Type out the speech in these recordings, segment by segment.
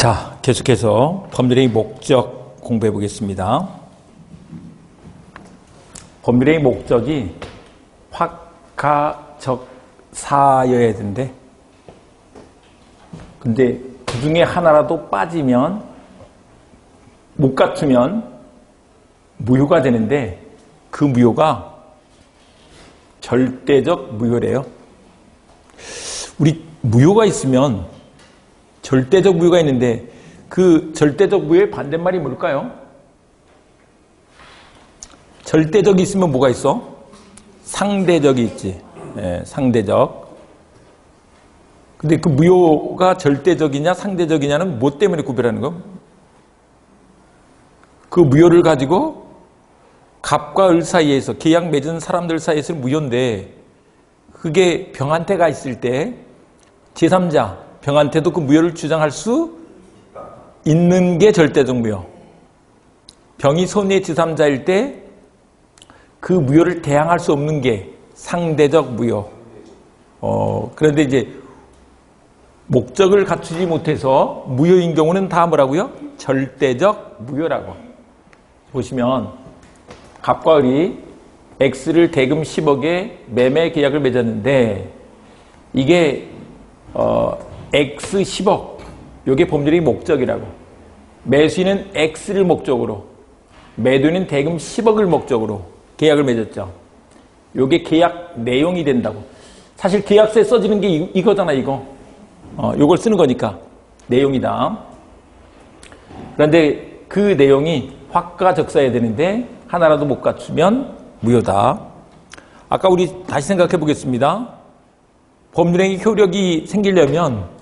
자, 계속해서 법률행위 목적 공부해 보겠습니다. 법률행위 목적이 확가적사여야 되는데, 근데 그 중에 하나라도 빠지면, 못 갖추면 무효가 되는데, 그 무효가 절대적 무효래요. 우리 무효가 있으면 절대적 무효가 있는데 그 절대적 무효의 반대말이 뭘까요? 절대적이 있으면 뭐가 있어? 상대적이 있지. 네, 상대적. 근데 그 무효가 절대적이냐 상대적이냐는 뭐 때문에 구별하는 거? 그 무효를 가지고 갑과 을 사이에서 계약 맺은 사람들 사이에서는 무효인데 그게 병한테가 있을 때 제3자 병한테도 그 무효를 주장할 수 있는 게 절대적 무효. 병이 손해의 제3자일 때 그 무효를 대항할 수 없는 게 상대적 무효. 그런데 이제 목적을 갖추지 못해서 무효인 경우는 다 뭐라고요? 절대적 무효라고. 보시면 갑과 을이 X를 대금 10억에 매매 계약을 맺었는데 이게 X 10억, 이게 법률의 목적이라고. 매수인은 X를 목적으로, 매도인은 대금 10억을 목적으로 계약을 맺었죠. 이게 계약 내용이 된다고. 사실 계약서에 써지는 게 이거잖아, 이거. 이걸 쓰는 거니까 내용이다. 그런데 그 내용이 확가적사해야 되는데 하나라도 못 갖추면 무효다. 아까 우리 다시 생각해 보겠습니다. 법률행위 효력이 생기려면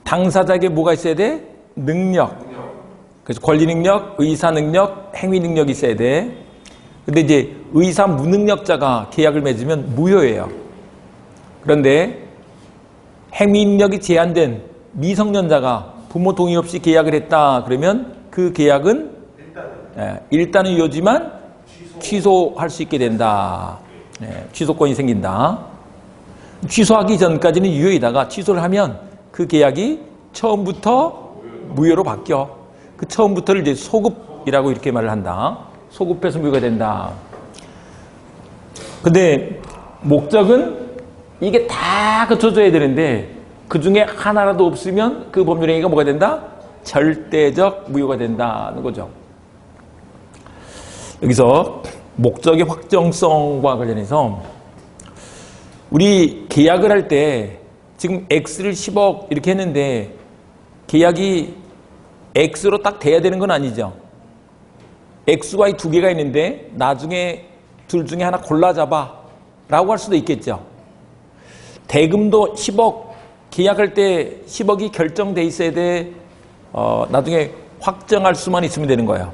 당사자에게 뭐가 있어야 돼? 능력. 그래서 권리능력, 의사능력, 행위능력이 있어야 돼. 근데 이제 의사 무능력자가 계약을 맺으면 무효예요. 그런데 행위능력이 제한된 미성년자가 부모 동의 없이 계약을 했다 그러면 그 계약은 일단은 유효지만 취소할 수 있게 된다. 취소권이 생긴다. 취소하기 전까지는 유효이다가 취소를 하면 그 계약이 처음부터 무효로 바뀌어. 그 처음부터를 이제 소급이라고 이렇게 말을 한다. 소급해서 무효가 된다. 근데 목적은 이게 다 갖춰져야 되는데 그 중에 하나라도 없으면 그 법률행위가 뭐가 된다? 절대적 무효가 된다는 거죠. 여기서 목적의 확정성과 관련해서 우리 계약을 할 때 지금 X를 10억 이렇게 했는데 계약이 X로 딱 돼야 되는 건 아니죠. X와 Y 두 개가 있는데 나중에 둘 중에 하나 골라 잡아 라고 할 수도 있겠죠. 대금도 10억 계약할 때 10억이 결정돼 있어야 돼. 나중에 확정할 수만 있으면 되는 거예요.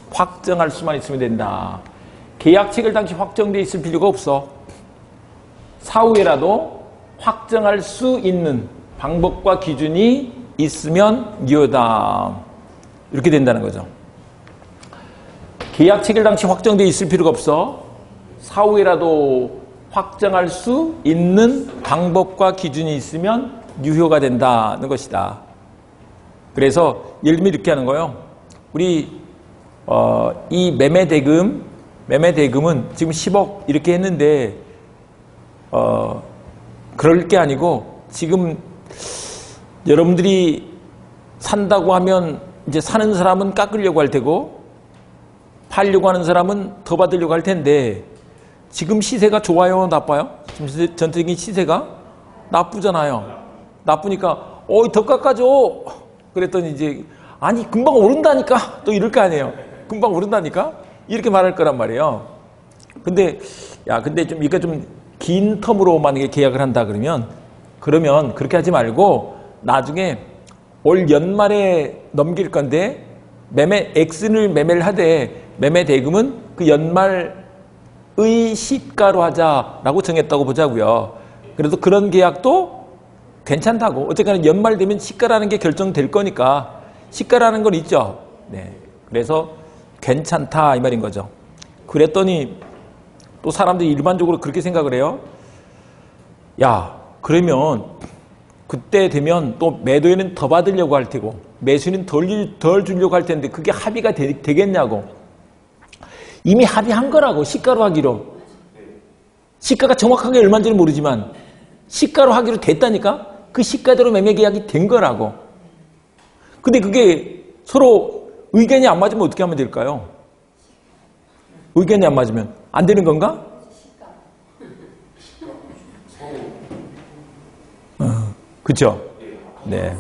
확정할 수만 있으면 된다. 계약책을 당시 확정돼 있을 필요가 없어. 사후에라도 확정할 수 있는 방법과 기준이 있으면 유효다. 이렇게 된다는 거죠. 계약책을 당시 확정돼 있을 필요가 없어. 사후에라도 확정할 수 있는 방법과 기준이 있으면 유효가 된다는 것이다. 그래서 예를 들면 이렇게 하는 거예요. 우리 이 매매대금은 지금 10억 이렇게 했는데 그럴 게 아니고 지금 여러분들이 산다고 하면 이제 사는 사람은 깎으려고 할 테고 팔려고 하는 사람은 더 받으려고 할 텐데 지금 시세가 좋아요, 나빠요? 지금 전체적인 시세가 나쁘잖아요. 나쁘니까 더 깎아줘. 그랬더니 이제 아니 금방 오른다니까 또 이럴 거 아니에요. 금방 오른다니까 이렇게 말할 거란 말이에요. 근데 좀 이거 좀 긴 텀으로 만약에 계약을 한다 그러면 그렇게 하지 말고 나중에 올 연말에 넘길 건데 X를 매매를 하되 매매 대금은 그 연말의 시가로 하자라고 정했다고 보자고요. 그래도 그런 계약도 괜찮다고. 어쨌거나 연말 되면 시가라는 게 결정될 거니까 시가라는 건 있죠. 네. 그래서 괜찮다 이 말인 거죠. 그랬더니 또 사람들이 일반적으로 그렇게 생각을 해요. 야, 그러면 그때 되면 또 매도에는 더 받으려고 할 테고 매수인은 덜 주려고 할 텐데 그게 합의가 되겠냐고. 이미 합의한 거라고. 시가로 하기로. 시가가 정확하게 얼마인지는 모르지만 시가로 하기로 됐다니까. 그 시가대로 매매 계약이 된 거라고. 근데 그게 서로 의견이 안 맞으면 어떻게 하면 될까요? 의견이 안 맞으면 안 되는 건가? 그렇죠? 네.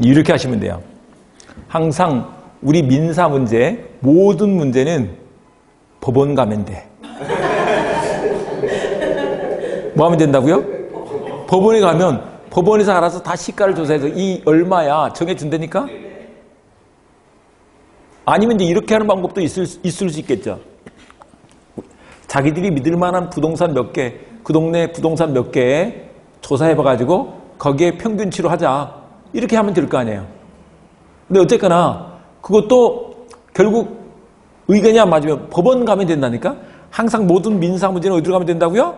이렇게 하시면 돼요. 항상 우리 민사 문제, 모든 문제는 법원 가면 돼. 뭐 하면 된다고요? 법원에 가면 법원에서 알아서 다 시가를 조사해서 이 얼마야 정해준다니까? 아니면 이제 이렇게 하는 방법도 있을 수 있겠죠. 자기들이 믿을 만한 부동산 몇 개, 그 동네 부동산 몇 개 조사해봐가지고 거기에 평균치로 하자. 이렇게 하면 될 거 아니에요. 근데 어쨌거나 그것도 결국 의견이 안 맞으면 법원 가면 된다니까? 항상 모든 민사 문제는 어디로 가면 된다고요?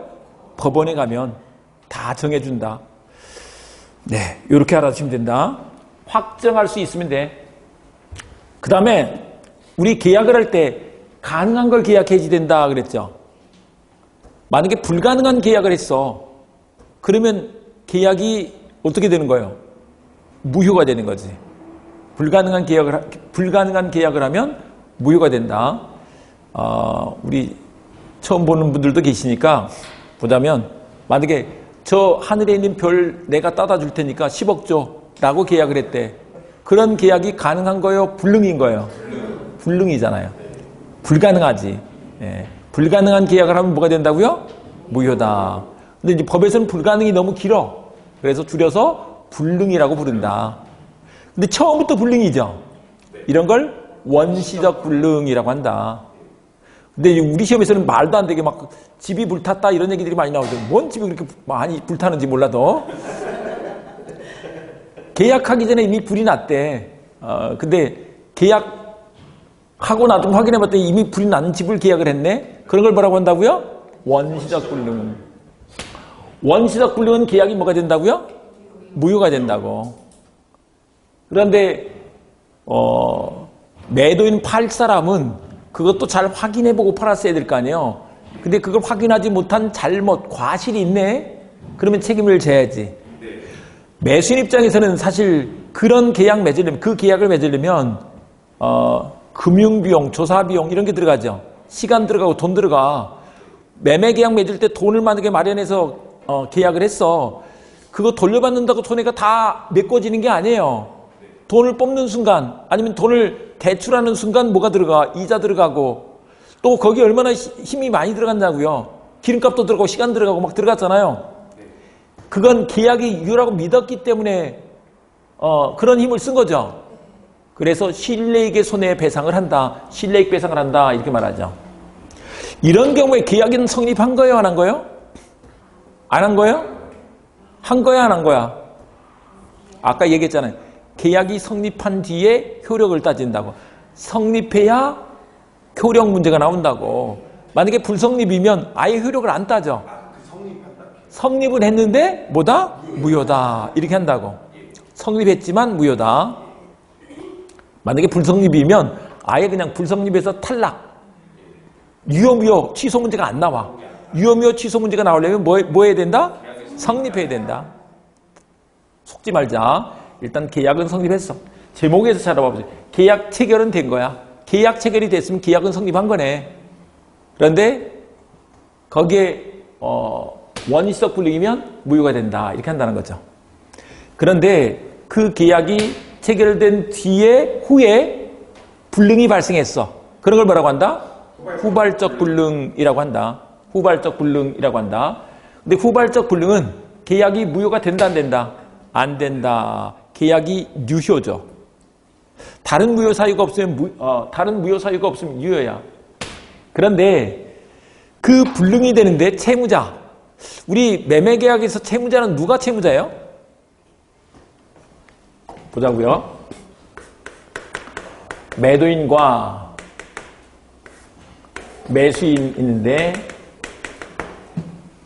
법원에 가면 다 정해준다. 네, 이렇게 알아두시면 된다. 확정할 수 있으면 돼. 그 다음에 우리 계약을 할 때 가능한 걸 계약해야지 된다 그랬죠. 만약에 불가능한 계약을 했어. 그러면 계약이 어떻게 되는 거예요? 무효가 되는 거지. 불가능한 계약을 하면 무효가 된다. 우리 처음 보는 분들도 계시니까 보자면 만약에 저 하늘에 있는 별 내가 따다 줄 테니까 10억 줘 라고 계약을 했대. 그런 계약이 가능한 거예요? 불능인 거예요? 불능이잖아요. 불가능하지. 예. 불가능한 계약을 하면 뭐가 된다고요? 무효다. 근데 이제 법에서는 불가능이 너무 길어. 그래서 줄여서 불능이라고 부른다. 근데 처음부터 불능이죠. 이런 걸 원시적 불능이라고 한다. 근데 우리 시험에서는 말도 안 되게 막 집이 불탔다 이런 얘기들이 많이 나오죠. 뭔 집이 그렇게 많이 불타는지 몰라도. 계약하기 전에 이미 불이 났대. 근데 계약하고 나도 확인해봤더니 이미 불이 난 집을 계약을 했네? 그런 걸 뭐라고 한다고요? 원시적 불능. 원시적 불능은 계약이 뭐가 된다고요? 무효가 된다고. 그런데 매도인 팔 사람은 그것도 잘 확인해보고 팔았어야 될 거 아니에요. 근데 그걸 확인하지 못한 잘못, 과실이 있네? 그러면 책임을 져야지. 매수인 입장에서는 사실 그런 계약 맺으려면, 그 계약을 맺으려면 금융비용, 조사비용 이런 게 들어가죠. 시간 들어가고 돈 들어가. 매매 계약 맺을 때 돈을 만약에 마련해서 계약을 했어. 그거 돌려받는다고 손해가 다 메꿔지는 게 아니에요. 돈을 뽑는 순간 아니면 돈을 대출하는 순간 뭐가 들어가? 이자 들어가고 또 거기 얼마나 힘이 많이 들어간다고요. 기름값도 들어가고 시간 들어가고 막 들어갔잖아요. 그건 계약이 유효라고 믿었기 때문에 그런 힘을 쓴 거죠. 그래서 실내익의 손해배상을 한다. 실내익 배상을 한다. 이렇게 말하죠. 이런 경우에 계약은 성립한 거예요? 안 한 거예요? 안 한 거예요? 한 거야? 안 한 거야? 아까 얘기했잖아요. 계약이 성립한 뒤에 효력을 따진다고. 성립해야 효력 문제가 나온다고. 만약에 불성립이면 아예 효력을 안 따져. 성립은 했는데 뭐다? 무효다. 이렇게 한다고. 성립했지만 무효다. 만약에 불성립이면 아예 그냥 불성립에서 탈락. 유효무효 취소 문제가 안 나와. 유효무효 취소 문제가 나오려면 뭐 해야 된다? 성립해야 된다. 속지 말자. 일단 계약은 성립했어. 제목에서 찾아봐보세요. 계약 체결은 된 거야. 계약 체결이 됐으면 계약은 성립한 거네. 그런데 거기에 원시적 불능이면 무효가 된다. 이렇게 한다는 거죠. 그런데 그 계약이 체결된 뒤에 후에 불능이 발생했어. 그런 걸 뭐라고 한다? 후발적 불능이라고 한다. 후발적 불능이라고 한다. 근데 후발적 불능은 계약이 무효가 된다 안 된다? 안 된다. 계약이 유효죠. 다른 무효 사유가 없으면 유효야. 그런데 그 불능이 되는데 채무자. 우리 매매 계약에서 채무자는 누가 채무자예요? 보자고요. 매도인과 매수인 있는데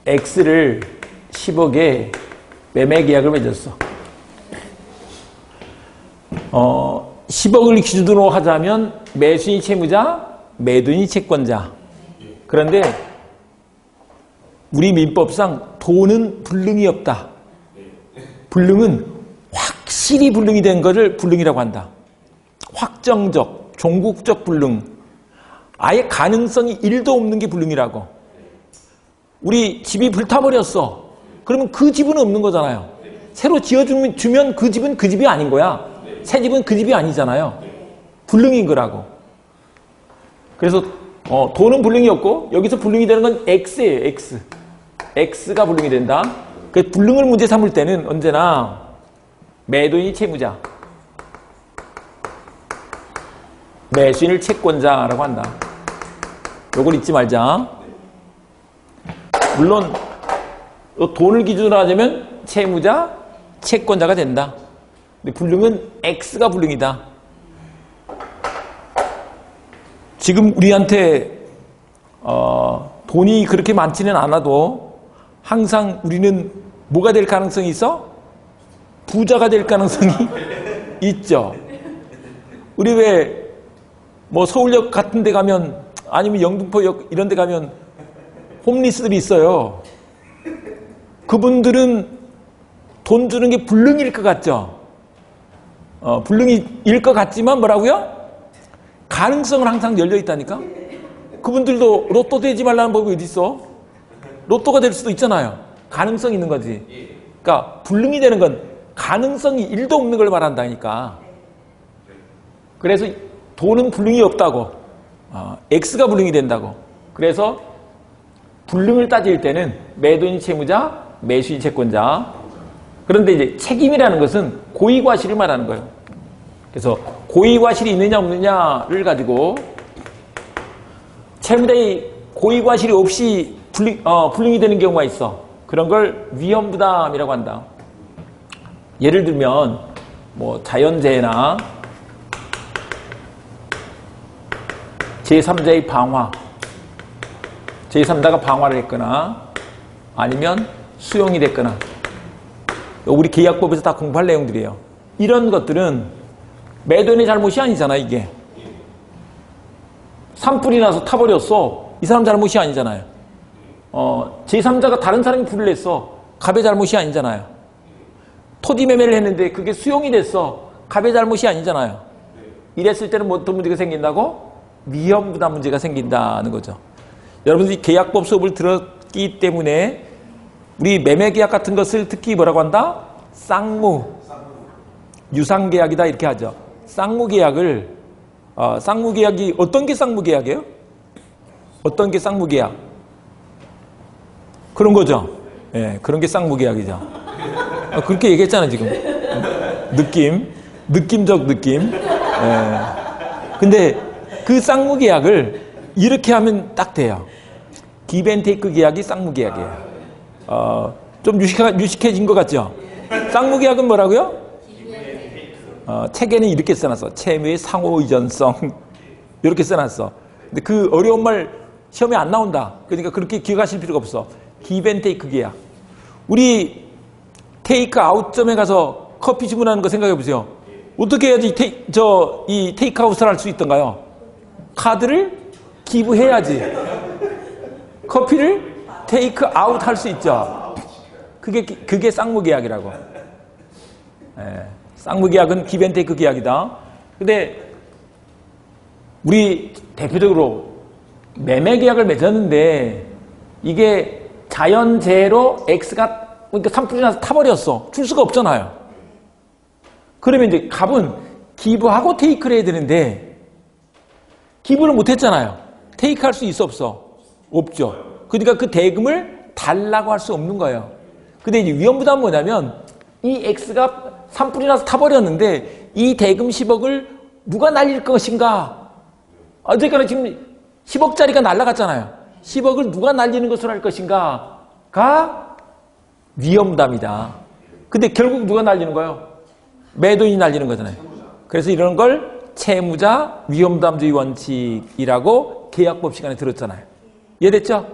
X를 10억에 매매 계약을 맺었어. 10억을 기준으로 하자면 매수인이 채무자, 매도인이 채권자. 그런데 우리 민법상 돈은 불능이 없다. 불능은 확실히 불능이 된 것을 불능이라고 한다. 확정적, 종국적 불능. 아예 가능성이 1도 없는 게 불능이라고. 우리 집이 불타버렸어. 그러면 그 집은 없는 거잖아요. 새로 지어주면 그 집은 그 집이 아닌 거야. 새 집은 그 집이 아니잖아요. 불능인 거라고. 그래서 돈은 불능이 없고 여기서 불능이 되는 건 X예요. X. X가 불능이 된다. 그 불능을 문제 삼을 때는 언제나 매도인이 채무자, 매수인을 채권자라고 한다. 요걸 잊지 말자. 물론 돈을 기준으로 하자면 채무자, 채권자가 된다. 근데 불능은 X가 불능이다. 지금 우리한테 돈이 그렇게 많지는 않아도 항상 우리는 뭐가 될 가능성이 있어? 부자가 될 가능성이 있죠. 우리 왜 뭐 서울역 같은 데 가면 아니면 영등포역 이런 데 가면 홈리스들이 있어요. 그분들은 돈 주는 게 불능일 것 같죠? 불능일 것 같지만 뭐라고요? 가능성은 항상 열려 있다니까? 그분들도 로또 되지 말라는 법이 어디 있어? 로또가 될 수도 있잖아요. 가능성이 있는 거지. 그러니까 불능이 되는 건 가능성이 1도 없는 걸 말한다니까. 그래서 돈은 불능이 없다고. X가 불능이 된다고. 그래서 불능을 따질 때는 매도인 채무자, 매수인 채권자. 그런데 이제 책임이라는 것은 고의과실을 말하는 거예요. 그래서 고의과실이 있느냐 없느냐를 가지고 채무자의 고의과실이 없이 불능이 되는 경우가 있어. 그런 걸 위험부담이라고 한다. 예를 들면 뭐 자연재해나 제3자의 방화, 제3자가 방화를 했거나 아니면 수용이 됐거나 우리 계약법에서 다 공부할 내용들이에요. 이런 것들은 매도인의 잘못이 아니잖아. 이게 산불이 나서 타버렸어. 이 사람 잘못이 아니잖아요. 제3자가 다른 사람이 불을 냈어. 갑의 잘못이 아니잖아요. 토지 매매를 했는데 그게 수용이 됐어. 갑의 잘못이 아니잖아요. 이랬을 때는 뭐 어떤 문제가 생긴다고? 위험부담 문제가 생긴다는 거죠. 여러분들이 계약법 수업을 들었기 때문에 우리 매매계약 같은 것을 특히 뭐라고 한다? 쌍무, 유상계약이다 이렇게 하죠. 쌍무계약을 쌍무계약이 어떤 게 쌍무계약이에요? 어떤 게 쌍무계약? 그런 거죠. 예, 그런 게 쌍무계약이죠. 그렇게 얘기했잖아 지금. 느낌적 느낌. 예. 근데 그 쌍무계약을 이렇게 하면 딱 돼요. 기브앤테이크 계약이 쌍무계약이에요. 좀 유식해진 것 같죠? 쌍무계약은 뭐라고요? 책에는 이렇게 써놨어. 채무의 상호의존성 이렇게 써놨어. 근데 그 어려운 말 시험에 안 나온다. 그러니까 그렇게 기억하실 필요가 없어. 기브앤테이크 계약. 우리 테이크아웃점에 가서 커피 주문하는 거 생각해 보세요. 어떻게 해야지 이 테이크아웃을 할 수 있던가요? 카드를 기부해야지 커피를 테이크아웃 할 수 있죠. 그게 쌍무계약이라고. 예, 쌍무계약은 기브앤테이크 계약이다. 근데 우리 대표적으로 매매계약을 맺었는데 이게 자연재해로 X가 그러니까 산불이 나서 타버렸어. 줄 수가 없잖아요. 그러면 이제 갑은 기부하고 테이크를 해야 되는데 기부를 못했잖아요. 테이크할 수 있어 없어? 없죠. 그러니까 그 대금을 달라고 할 수 없는 거예요. 근데 이제 위험부담은 뭐냐면 이 X가 산불이 나서 타버렸는데 이 대금 10억을 누가 날릴 것인가? 어쨌거나 지금 10억짜리가 날아갔잖아요. 10억을 누가 날리는 것으로 할 것인가가 위험부담이다. 근데 결국 누가 날리는 거예요? 매도인이 날리는 거잖아요. 그래서 이런 걸 채무자 위험부담주의 원칙이라고 계약법 시간에 들었잖아요. 이해됐죠?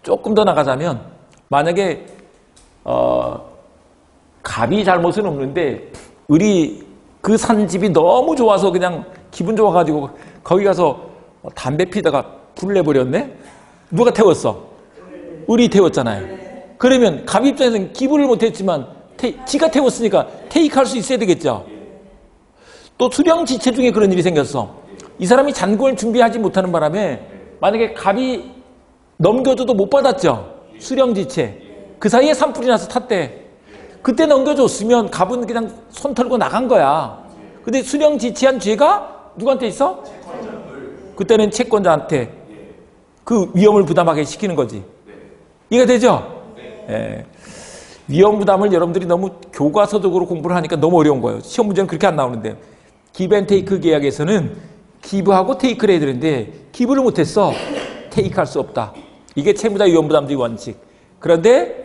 조금 더 나가자면 만약에 갑이 잘못은 없는데 우리 그 산집이 너무 좋아서 그냥 기분 좋아가지고 거기 가서 담배 피다가 불을 내버렸네? 누가 태웠어? 을이 태웠잖아요. 그러면 갑 입장에서는 기부를 못했지만 지가 태웠으니까 테이크할 수 있어야 되겠죠. 또 수령지체 중에 그런 일이 생겼어. 이 사람이 잔고를 준비하지 못하는 바람에 만약에 갑이 넘겨줘도 못 받았죠. 수령지체. 그 사이에 산불이 나서 탔대. 그때 넘겨줬으면 갑은 그냥 손 털고 나간 거야. 근데 수령지체한 죄가 누구한테 있어? 그때는 채권자한테 그 위험을 부담하게 시키는 거지. 이해가 되죠? 예. 위험 부담을 여러분들이 너무 교과서적으로 공부를 하니까 너무 어려운 거예요. 시험 문제는 그렇게 안 나오는데. 기브 앤 테이크 계약에서는 기브하고 테이크를 해야 되는데 기브를 못했어. 테이크할 수 없다. 이게 채무자 위험 부담주의 원칙. 그런데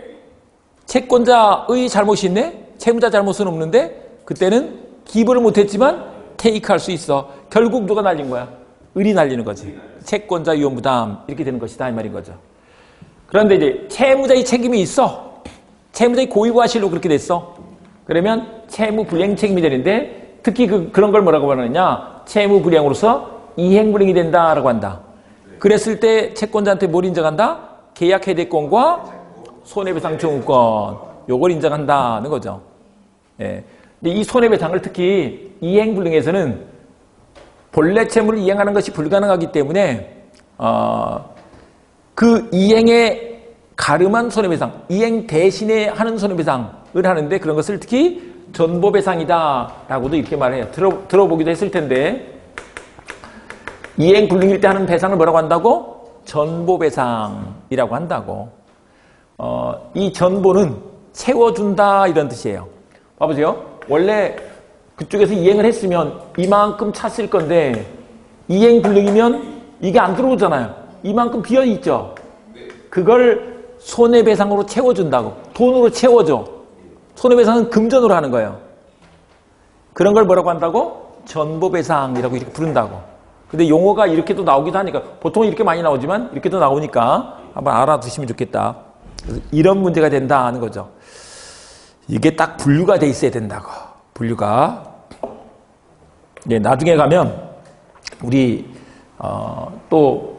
채권자의 잘못이 있네? 채무자 잘못은 없는데 그때는 기브를 못했지만 테이크할 수 있어. 결국 누가 날린 거야? 을이 날리는 거지. 채권자 위험 부담 이렇게 되는 것이다 이 말인 거죠. 그런데 이제 채무자의 책임이 있어. 채무자의 고의과실로 그렇게 됐어. 그러면 채무 불이행 책임이 되는데 특히 그런 걸 뭐라고 말하느냐? 채무 불이행으로서 이행불이행이 된다라고 한다. 그랬을 때 채권자한테 뭘 인정한다? 계약 해대권과 손해배상 청구권 요걸 인정한다는 거죠. 예. 근데 이 손해배상을 특히 이행불이행에서는 본래 채무를 이행하는 것이 불가능하기 때문에 그 이행에 가름한 손해배상, 이행 대신에 하는 손해배상을 하는데 그런 것을 특히 전보배상이다라고도 이렇게 말해요. 들어보기도 했을 텐데 이행 불능일 때 하는 배상을 뭐라고 한다고? 전보배상이라고 한다고. 이 전보는 채워준다 이런 뜻이에요. 봐보세요. 원래 그쪽에서 이행을 했으면 이만큼 찼을 건데 이행 불능이면 이게 안 들어오잖아요. 이만큼 비어있죠. 그걸 손해배상으로 채워준다고. 돈으로 채워줘. 손해배상은 금전으로 하는 거예요. 그런 걸 뭐라고 한다고? 전보배상이라고 이렇게 부른다고. 근데 용어가 이렇게도 나오기도 하니까 보통은 이렇게 많이 나오지만 이렇게도 나오니까 한번 알아두시면 좋겠다. 그래서 이런 문제가 된다는 거죠. 이게 딱 분류가 돼 있어야 된다고. 분류가. 네, 나중에 가면 우리 또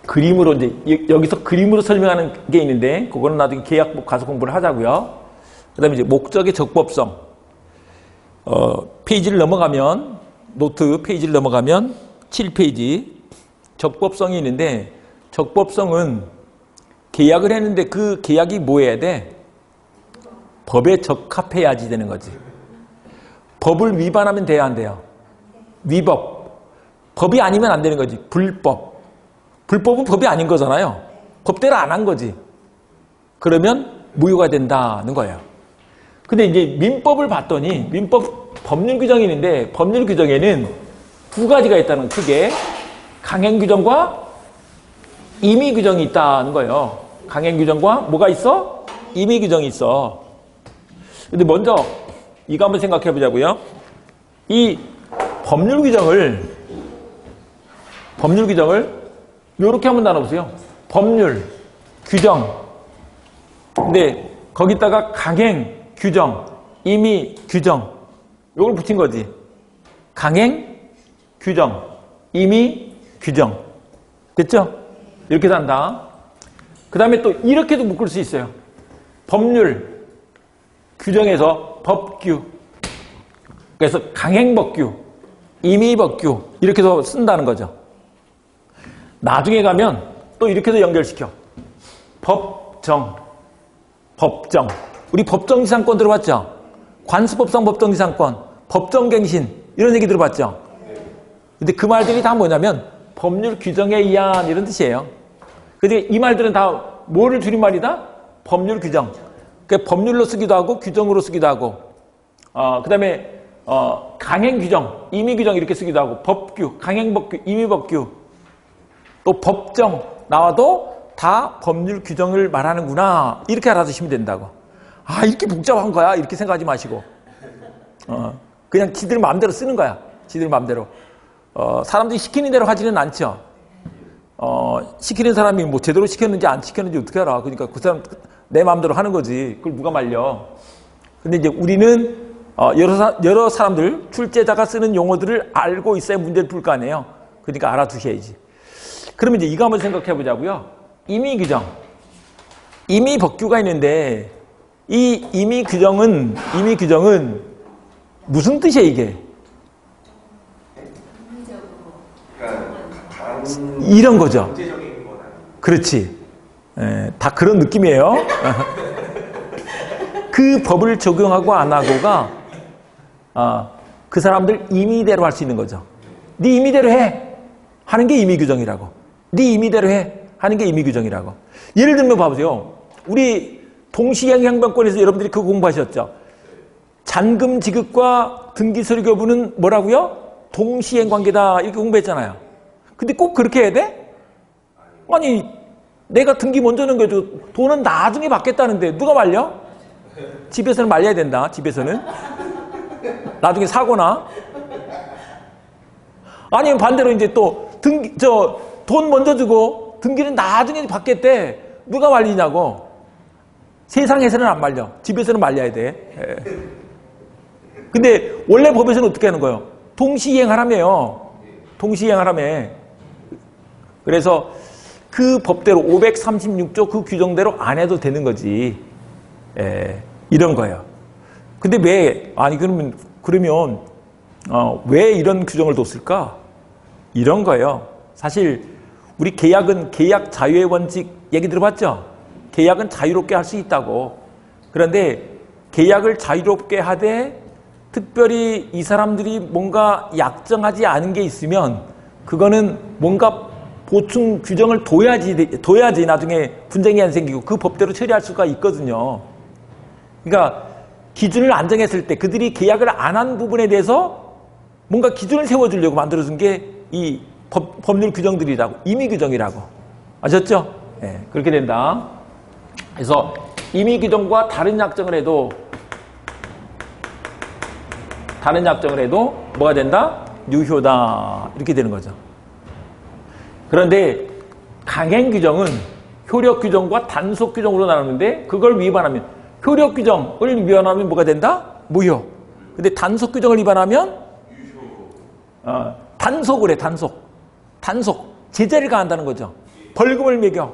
그림으로 이제 여기서 그림으로 설명하는 게 있는데 그거는 나중에 계약법 가서 공부를 하자고요. 그다음에 이제 목적의 적법성. 페이지를 넘어가면 노트 페이지를 넘어가면 7페이지 적법성이 있는데 적법성은 계약을 했는데 그 계약이 뭐 해야 돼? 법에 적합해야지 되는 거지. 법을 위반하면 돼야 안 돼요? 위법. 법이 아니면 안 되는 거지. 불법. 불법은 법이 아닌 거잖아요. 법대로 안 한 거지. 그러면 무효가 된다는 거예요. 근데 이제 민법을 봤더니 민법 법률 규정이 있는데 법률 규정에는 두 가지가 있다는 크게 강행 규정과 임의 규정이 있다는 거예요. 강행 규정과 뭐가 있어? 임의 규정이 있어. 근데 먼저 이거 한번 생각해 보자고요. 이 법률 규정을 이렇게 한번 나눠보세요. 법률, 규정. 근데 거기다가 강행, 규정, 임의, 규정. 요걸 붙인 거지. 강행, 규정, 임의, 규정. 됐죠? 이렇게 산다. 그 다음에 또 이렇게도 묶을 수 있어요. 법률, 규정에서 법규. 그래서 강행법규, 임의법규 이렇게 해서 쓴다는 거죠. 나중에 가면 또 이렇게도 연결시켜. 법정. 우리 법정지상권 들어봤죠? 관습법상 법정지상권, 법정갱신 이런 얘기 들어봤죠? 근데 그 말들이 다 뭐냐면 법률 규정에 의한 이런 뜻이에요. 근데 이 말들은 다 뭐를 줄임말이다? 법률 규정. 그러니까 법률로 쓰기도 하고 규정으로 쓰기도 하고 그 다음에 강행 규정, 임의 규정 이렇게 쓰기도 하고 법규, 강행법규, 임의법규 또 법정 나와도 다 법률 규정을 말하는구나 이렇게 알아두시면 된다고. 아 이렇게 복잡한 거야 이렇게 생각하지 마시고 그냥 지들 마음대로 쓰는 거야. 지들 마음대로. 사람들이 시키는 대로 하지는 않죠. 시키는 사람이 뭐 제대로 시켰는지 안 시켰는지 어떻게 알아. 그러니까 그 사람 내 마음대로 하는 거지. 그걸 누가 말려. 근데 이제 우리는 여러 사람들, 출제자가 쓰는 용어들을 알고 있어야 문제를 풀 거 아니에요. 그러니까 알아두셔야지. 그러면 이제 이거 한번 생각해 보자고요. 임의규정. 임의법규가 있는데 이 임의규정은 무슨 뜻이에요, 이게? 이런 거죠. 그렇지. 다 그런 느낌이에요. 그 법을 적용하고 안 하고가 그 사람들 임의대로 할 수 있는 거죠. 네 임의대로 해 하는 게 임의규정이라고. 네 임의대로 해 하는 게 임의규정이라고. 예를 들면 봐보세요. 우리 동시행정권에서 여러분들이 그거 공부하셨죠? 잔금 지급과 등기서류교부는 뭐라고요? 동시행관계다 이렇게 공부했잖아요. 근데 꼭 그렇게 해야 돼? 아니 내가 등기 먼저 넘겨주고 돈은 나중에 받겠다는데 누가 말려? 집에서는 말려야 된다. 집에서는 나중에 사거나 아니면 반대로 이제 또 돈 먼저 주고 등기는 나중에 받겠대. 누가 말리냐고. 세상에서는 안 말려. 집에서는 말려야 돼. 근데 원래 법에서는 어떻게 하는 거예요? 동시이행하라며요. 동시이행하라며. 그래서 그 법대로 536조 그 규정대로 안 해도 되는 거지. 이런 거예요. 근데 왜 그러면 왜 이런 규정을 뒀을까? 이런 거예요. 사실 우리 계약은 계약 자유의 원칙 얘기 들어봤죠? 계약은 자유롭게 할 수 있다고. 그런데 계약을 자유롭게 하되 특별히 이 사람들이 뭔가 약정하지 않은 게 있으면 그거는 뭔가 보충 규정을 둬야지 나중에 분쟁이 안 생기고 그 법대로 처리할 수가 있거든요. 그러니까 기준을 안 정했을 때 그들이 계약을 안 한 부분에 대해서 뭔가 기준을 세워주려고 만들어준 게 이 법률 규정들이라고, 임의규정이라고. 아셨죠? 네, 그렇게 된다. 그래서 임의규정과 다른 약정을 해도 뭐가 된다? 유효다. 이렇게 되는 거죠. 그런데 강행규정은 효력규정과 단속규정으로 나누는데 그걸 위반하면 효력규정을 위반하면 뭐가 된다? 무효. 근데 단속규정을 위반하면 단속을 해. 단속. 제재를 가한다는 거죠. 벌금을 매겨.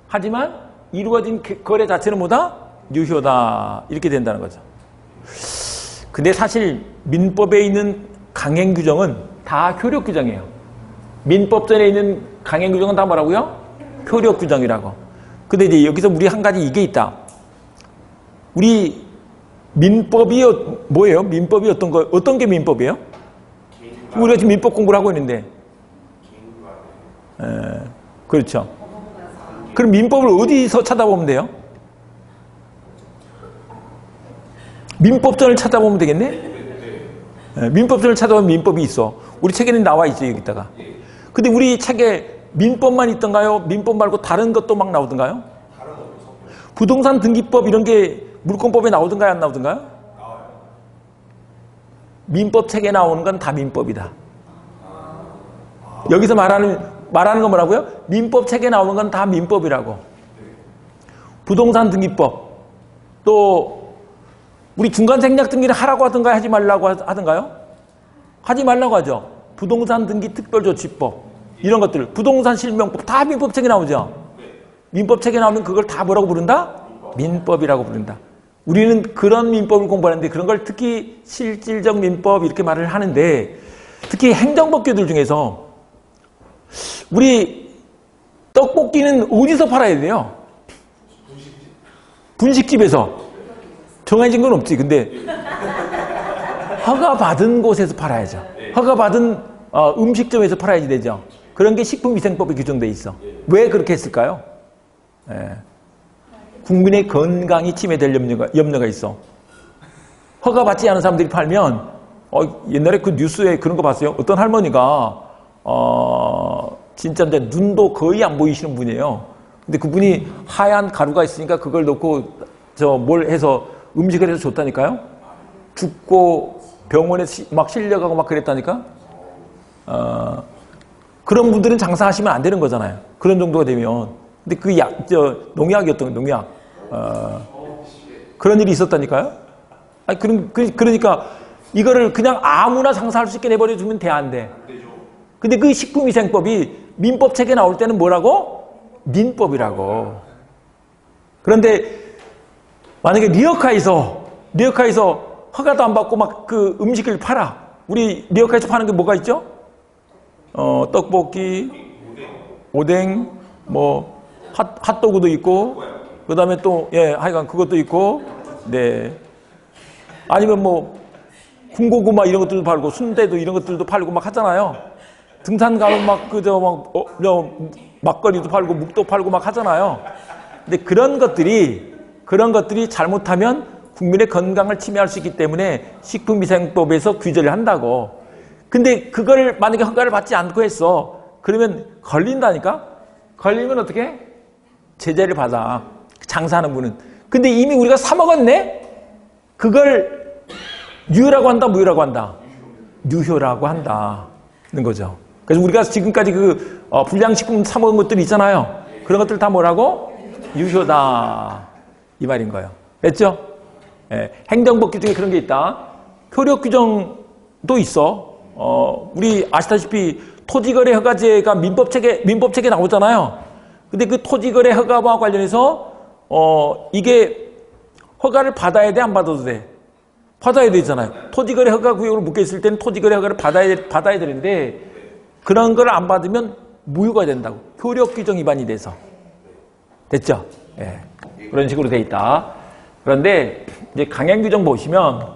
하지만 이루어진 거래 자체는 뭐다? 유효다. 이렇게 된다는 거죠. 근데 사실 민법에 있는 강행규정은 다 효력규정이에요. 민법전에 있는 강행규정은 다 뭐라고요? 효력규정이라고. 근데 이제 여기서 우리 한 가지 이게 있다. 우리 민법이 뭐예요? 민법이 어떤 게 민법이에요? 우리가 지금 민법 공부를 하고 있는데. 그렇죠. 그럼 민법을 어디서 찾아보면 돼요? 민법전을 찾아보면 되겠네? 민법전을 찾아보면 민법이 있어. 우리 책에는 나와 있죠, 여기다가. 근데 우리 책에 민법만 있던가요? 민법 말고 다른 것도 막 나오던가요? 부동산 등기법 이런 게 물권법에 나오던가요? 안 나오던가요? 민법 책에 나오는 건 다 민법이다. 여기서 말하는 건 뭐라고요? 민법 책에 나오는 건 다 민법이라고. 부동산 등기법, 또 우리 중간생략 등기를 하라고 하던가요? 하지 말라고 하던가요? 하지 말라고 하죠. 부동산 등기 특별조치법 이런 것들, 부동산 실명법 다 민법 책에 나오죠. 민법 책에 나오면 그걸 다 뭐라고 부른다? 민법이라고 부른다. 우리는 그런 민법을 공부하는데 그런 걸 특히 실질적 민법 이렇게 말을 하는데 특히 행정법규들 중에서 우리 떡볶이는 어디서 팔아야 돼요? 분식집에서. 정해진 건 없지. 근데 허가받은 곳에서 팔아야죠. 허가받은 음식점에서 팔아야지 되죠. 그런 게 식품위생법에 규정돼 있어. 왜 그렇게 했을까요? 국민의 건강이 침해될 염려가 있어. 허가받지 않은 사람들이 팔면 옛날에 그 뉴스에 그런 거 봤어요. 어떤 할머니가 진짜 이제 눈도 거의 안 보이시는 분이에요. 근데 그분이 하얀 가루가 있으니까 그걸 넣고 뭘 해서 음식을 해서 줬다니까요. 죽고 병원에 막 실려가고 막 그랬다니까. 그런 분들은 장사하시면 안 되는 거잖아요. 그런 정도가 되면. 근데 그 농약이었던 농약. 그런 일이 있었다니까요. 아니, 그러니까 이거를 그냥 아무나 상사할 수 있게 내버려두면 돼, 안 돼? 근데 그 식품위생법이 민법 책에 나올 때는 뭐라고? 민법이라고. 그런데 만약에 리어카에서 허가도 안 받고 막 그 음식을 팔아. 우리 리어카에서 파는 게 뭐가 있죠? 떡볶이, 오뎅, 뭐 핫도그도 있고, 그 다음에 또 하여간 그것도 있고, 네. 아니면 뭐 군고구마 이런 것들도 팔고 순대도 이런 것들도 팔고 막 하잖아요. 등산 가면 막 막걸리도 팔고 묵도 팔고 막 하잖아요. 근데 그런 것들이 잘못하면 국민의 건강을 침해할 수 있기 때문에 식품위생법에서 규제를 한다고. 근데 그걸 만약에 허가를 받지 않고 했어. 그러면 걸린다니까? 걸리면 어떻게? 제재를 받아. 장사하는 분은. 근데 이미 우리가 사 먹었네? 그걸 유효라고 한다, 무효라고 한다? 유효라고 한다는 거죠. 그래서 우리가 지금까지 불량식품 사 먹은 것들 있잖아요. 그런 것들 다 뭐라고? 유효다. 이 말인 거예요. 됐죠? 행정법 규정에 그런 게 있다. 효력 규정도 있어. 우리 아시다시피 토지거래 허가제가 민법책에 나오잖아요. 근데 그 토지거래 허가와 관련해서 이게 허가를 받아야 돼, 안 받아도 돼? 받아야 되잖아요. 토지거래 허가 구역으로 묶여 있을 때는 토지거래 허가를 받아야 되는데 그런 걸 안 받으면 무효가 된다고. 효력 규정 위반이 돼서. 됐죠? 예. 그런 식으로 돼 있다. 그런데 이제 강행 규정 보시면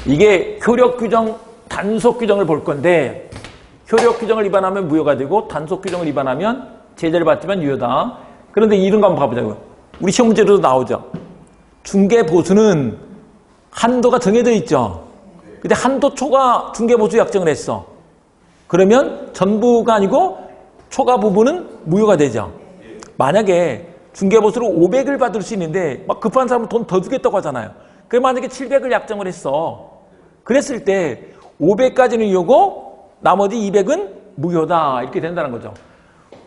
이게 효력 규정, 단속 규정을 볼 건데 효력 규정을 위반하면 무효가 되고 단속 규정을 위반하면 제재를 받지만 유효다. 그런데 이런 거 한번 봐보자고요. 우리 시험 문제로도 나오죠. 중개보수는 한도가 정해져 있죠. 근데 한도 초과 중개보수 약정을 했어. 그러면 전부가 아니고 초과 부분은 무효가 되죠. 만약에 중개보수로 500을 받을 수 있는데 막 급한 사람은 돈 더 주겠다고 하잖아요. 그럼 만약에 700을 약정을 했어. 그랬을 때 500까지는 유효고 나머지 200은 무효다. 이렇게 된다는 거죠.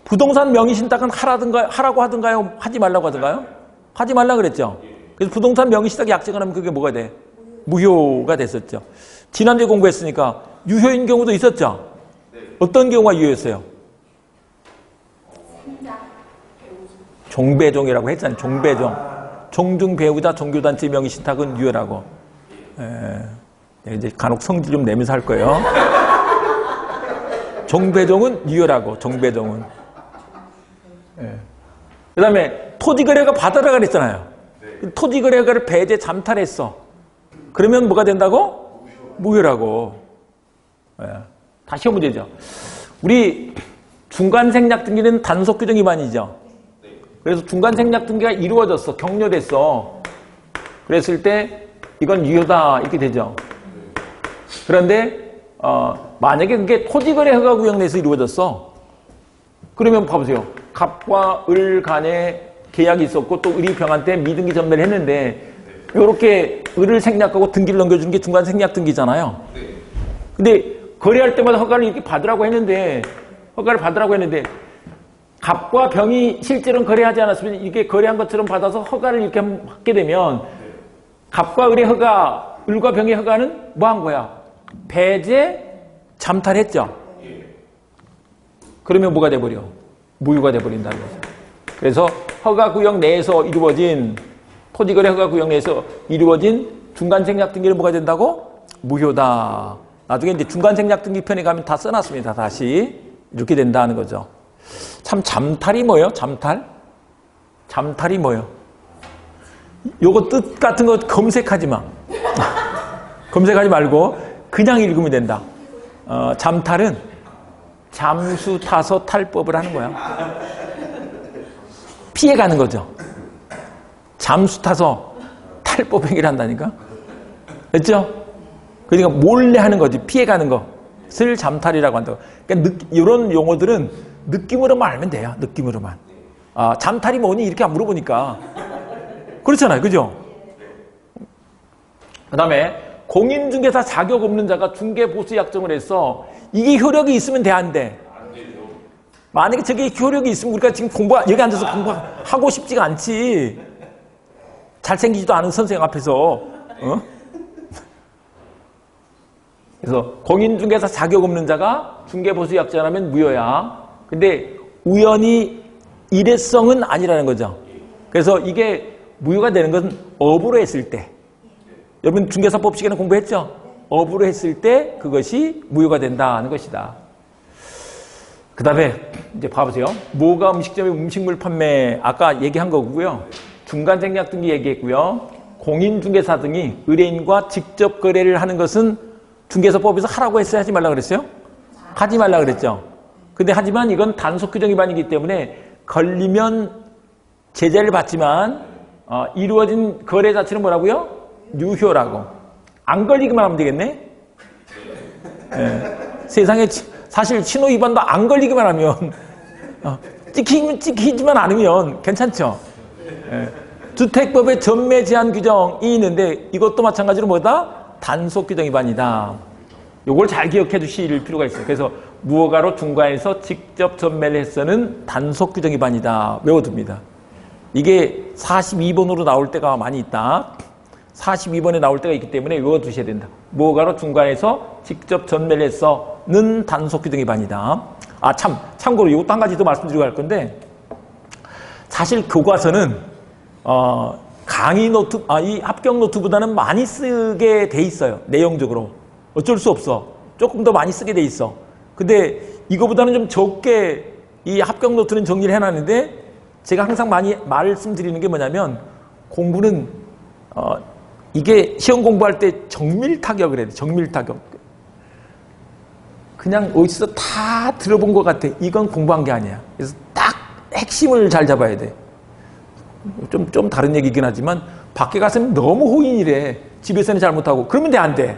부동산 명의신탁은 하라고 하든가요? 하지 말라고 하든가요? 하지 말라 그랬죠. 그래서 부동산 명의신탁 약정을 하면 그게 뭐가 돼? 무효가 됐었죠. 지난주에 공부했으니까 유효인 경우도 있었죠. 어떤 경우가 유효했어요? 종배종이라고 했잖아요. 종배종. 종중 배우자 종교단체 명의신탁은 유효라고. 이제 간혹 성질 좀 내면서 할 거예요. 종배종은 유효라고. 종배종은. 그 다음에 토지거래가 받으라 그랬잖아요. 토지거래가를 배제 잠탈했어. 그러면 뭐가 된다고? 무효라고. 다시 시험 문제죠. 우리 중간생략 등기는 단속 규정 위반이죠. 그래서 중간생략 등기가 이루어졌어. 격려됐어. 그랬을 때 이건 유효다. 이렇게 되죠. 그런데 만약에 그게 토지거래 허가 구역 내에서 이루어졌어. 그러면 봐보세요. 갑과 을 간에 계약이 있었고 또 을이 병한테 미등기 전매를 했는데 이렇게 을을 생략하고 등기를 넘겨주는 게 중간생략 등기잖아요. 근데 거래할 때마다 허가를 이렇게 받으라고 했는데 갑과 병이 실제로는 거래하지 않았으면 이게 거래한 것처럼 받아서 허가를 이렇게 받게 되면 갑과 을의 허가, 을과 병의 허가는 뭐 한 거야? 배제, 잠탈했죠? 그러면 뭐가 돼버려? 무효가 돼버린다는 거죠. 그래서 허가구역 내에서 이루어진, 토지거래 허가구역 내에서 이루어진 중간생략 등기는 뭐가 된다고? 무효다. 나중에 이제 중간생략 등기 편에 가면 다 써놨습니다. 다시. 이렇게 된다는 거죠. 참 잠탈이 뭐예요? 잠탈? 잠탈이 뭐예요? 요거 뜻 같은 거 검색하지 마. 검색하지 말고 그냥 읽으면 된다. 잠탈은 잠수 타서 탈법을 하는 거야. 피해가는 거죠. 잠수 타서 탈법 행위를 한다니까. 됐죠? 그러니까 몰래 하는 거지. 피해가는 것을 잠탈이라고 한다고. 그러니까 이런 용어들은 느낌으로만 알면 돼요. 느낌으로만. 잠탈이 뭐니? 이렇게 물어보니까. 그렇잖아요. 그죠? 그 다음에 공인중개사 자격 없는 자가 중개보수약정을 해서 이게 효력이 있으면 돼, 안 돼? 만약에 저게 효력이 있으면 우리가 지금 여기 앉아서 공부하고 싶지가 않지. 잘생기지도 않은 선생님 앞에서 어? 그래서 공인중개사 자격 없는 자가 중개보수약자라면 무효야. 근데 우연히 일회성은 아니라는 거죠. 그래서 이게 무효가 되는 것은 업으로 했을 때. 여러분 중개사법 시간에 공부했죠? 업으로 했을 때 그것이 무효가 된다는 것이다. 그 다음에 이제 봐보세요. 모가 음식점의 음식물 판매 아까 얘기한 거고요. 중간생략 등기 얘기했고요. 공인중개사 등이 의뢰인과 직접 거래를 하는 것은 중개사법에서 하라고 했어요? 하지 말라 그랬어요? 하지 말라 그랬죠. 근데 하지만 이건 단속 규정 위반이기 때문에 걸리면 제재를 받지만 이루어진 거래 자체는 뭐라고요? 유효라고. 안 걸리기만 하면 되겠네? 네. 세상에 사실 신호 위반도 안 걸리기만 하면 찍히지만 않으면 괜찮죠? 네. 주택법에 전매 제한 규정이 있는데 이것도 마찬가지로 뭐다? 단속 규정 위반이다. 요걸 잘 기억해 두실 필요가 있어요. 그래서 무허가로 중과해서 직접 전매를 해서는 단속 규정 위반이다. 외워둡니다. 이게 42번으로 나올 때가 많이 있다. 42번에 나올 때가 있기 때문에 외워두셔야 된다. 무허가로 중과해서 직접 전매를 해서는 단속 규정 위반이다. 참고로 이것도 한 가지 더 말씀드리고 할 건데 사실 교과서는 강의 노트, 이 합격 노트보다는 많이 쓰게 돼 있어요. 내용적으로. 어쩔 수 없어. 조금 더 많이 쓰게 돼 있어. 근데 이거보다는 좀 적게 이 합격 노트는 정리를 해놨는데 제가 항상 많이 말씀드리는 게 뭐냐면 공부는 이게 시험 공부할 때 정밀 타격을 해야 돼. 정밀 타격. 그냥 어디서 다 들어본 것 같아. 이건 공부한 게 아니야. 그래서 딱 핵심을 잘 잡아야 돼. 좀 다른 얘기긴 하지만 밖에 가서는 너무 호인이래. 집에서는 잘 못하고. 그러면 안 돼.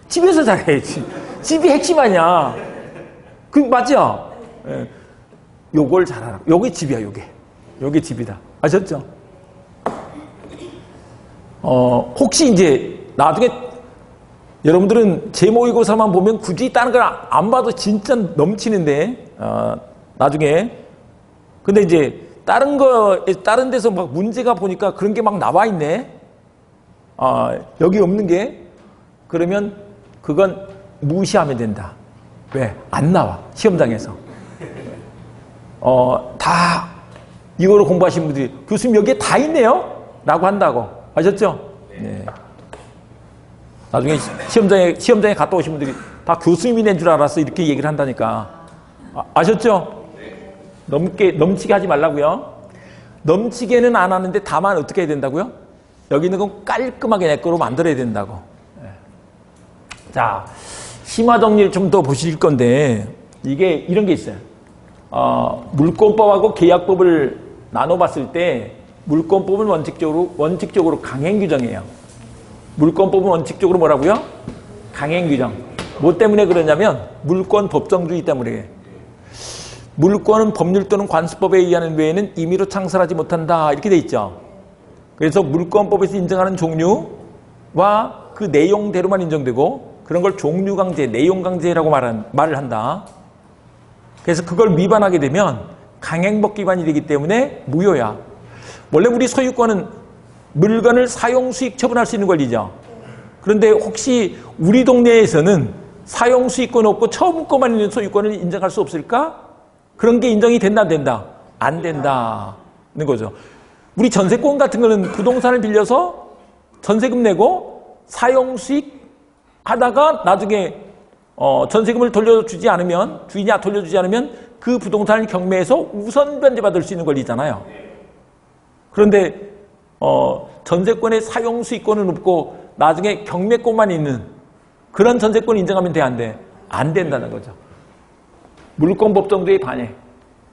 집에서 잘해야지. 집이 핵심 아니야. 맞죠? 예. 요걸 잘하라. 요게 집이야, 요게. 요게 집이다. 아셨죠? 혹시 이제 나중에 여러분들은 제 모의고사만 보면 굳이 다른 걸 안 봐도 진짜 넘치는데 나중에 근데 이제 다른 데서 막 문제가 보니까 그런 게 막 나와 있네. 여기 없는 게 그러면 그건 무시하면 된다. 왜? 안 나와. 시험장에서. 다 이거로 공부하신 분들이 교수님 여기에 다 있네요? 라고 한다고. 아셨죠? 네. 나중에 시험장에 갔다 오신 분들이 다 교수님이 낸 줄 알았어. 이렇게 얘기를 한다니까. 아셨죠? 넘치게 하지 말라고요. 넘치게는 안 하는데 다만 어떻게 해야 된다고요? 여기 있는 건 깔끔하게 내 거로 만들어야 된다고. 자, 심화 정리를 좀 더 보실 건데 이게 이런 게 있어요. 물권법하고 계약법을 나눠봤을 때 물권법은 원칙적으로 강행 규정이에요. 물권법은 원칙적으로 뭐라고요? 강행 규정. 뭐 때문에 그러냐면 물권 법정주의 때문에. 물권은 법률 또는 관습법에 의하는 외에는 임의로 창설하지 못한다. 이렇게 돼 있죠. 그래서 물권법에서 인정하는 종류와 그 내용대로만 인정되고 그런 걸 종류강제, 내용강제라고 말을 한다. 그래서 그걸 위반하게 되면 강행법 위반이 되기 때문에 무효야. 원래 우리 소유권은 물건을 사용수익 처분할 수 있는 권리죠. 그런데 혹시 우리 동네에서는 사용수익권 없고 처분권만 있는 소유권을 인정할 수 없을까? 그런 게 인정이 된다 안 된다? 안 된다는 거죠. 우리 전세권 같은 거는 부동산을 빌려서 전세금 내고 사용수익 하다가 나중에 전세금을 돌려주지 않으면 주인이 돌려주지 않으면 그 부동산을 경매해서 우선 변제받을 수 있는 권리잖아요. 그런데 전세권의 사용수익권은 없고 나중에 경매권만 있는 그런 전세권을 인정하면 돼 안 돼? 안 된다는 거죠. 물권법정주의 반해.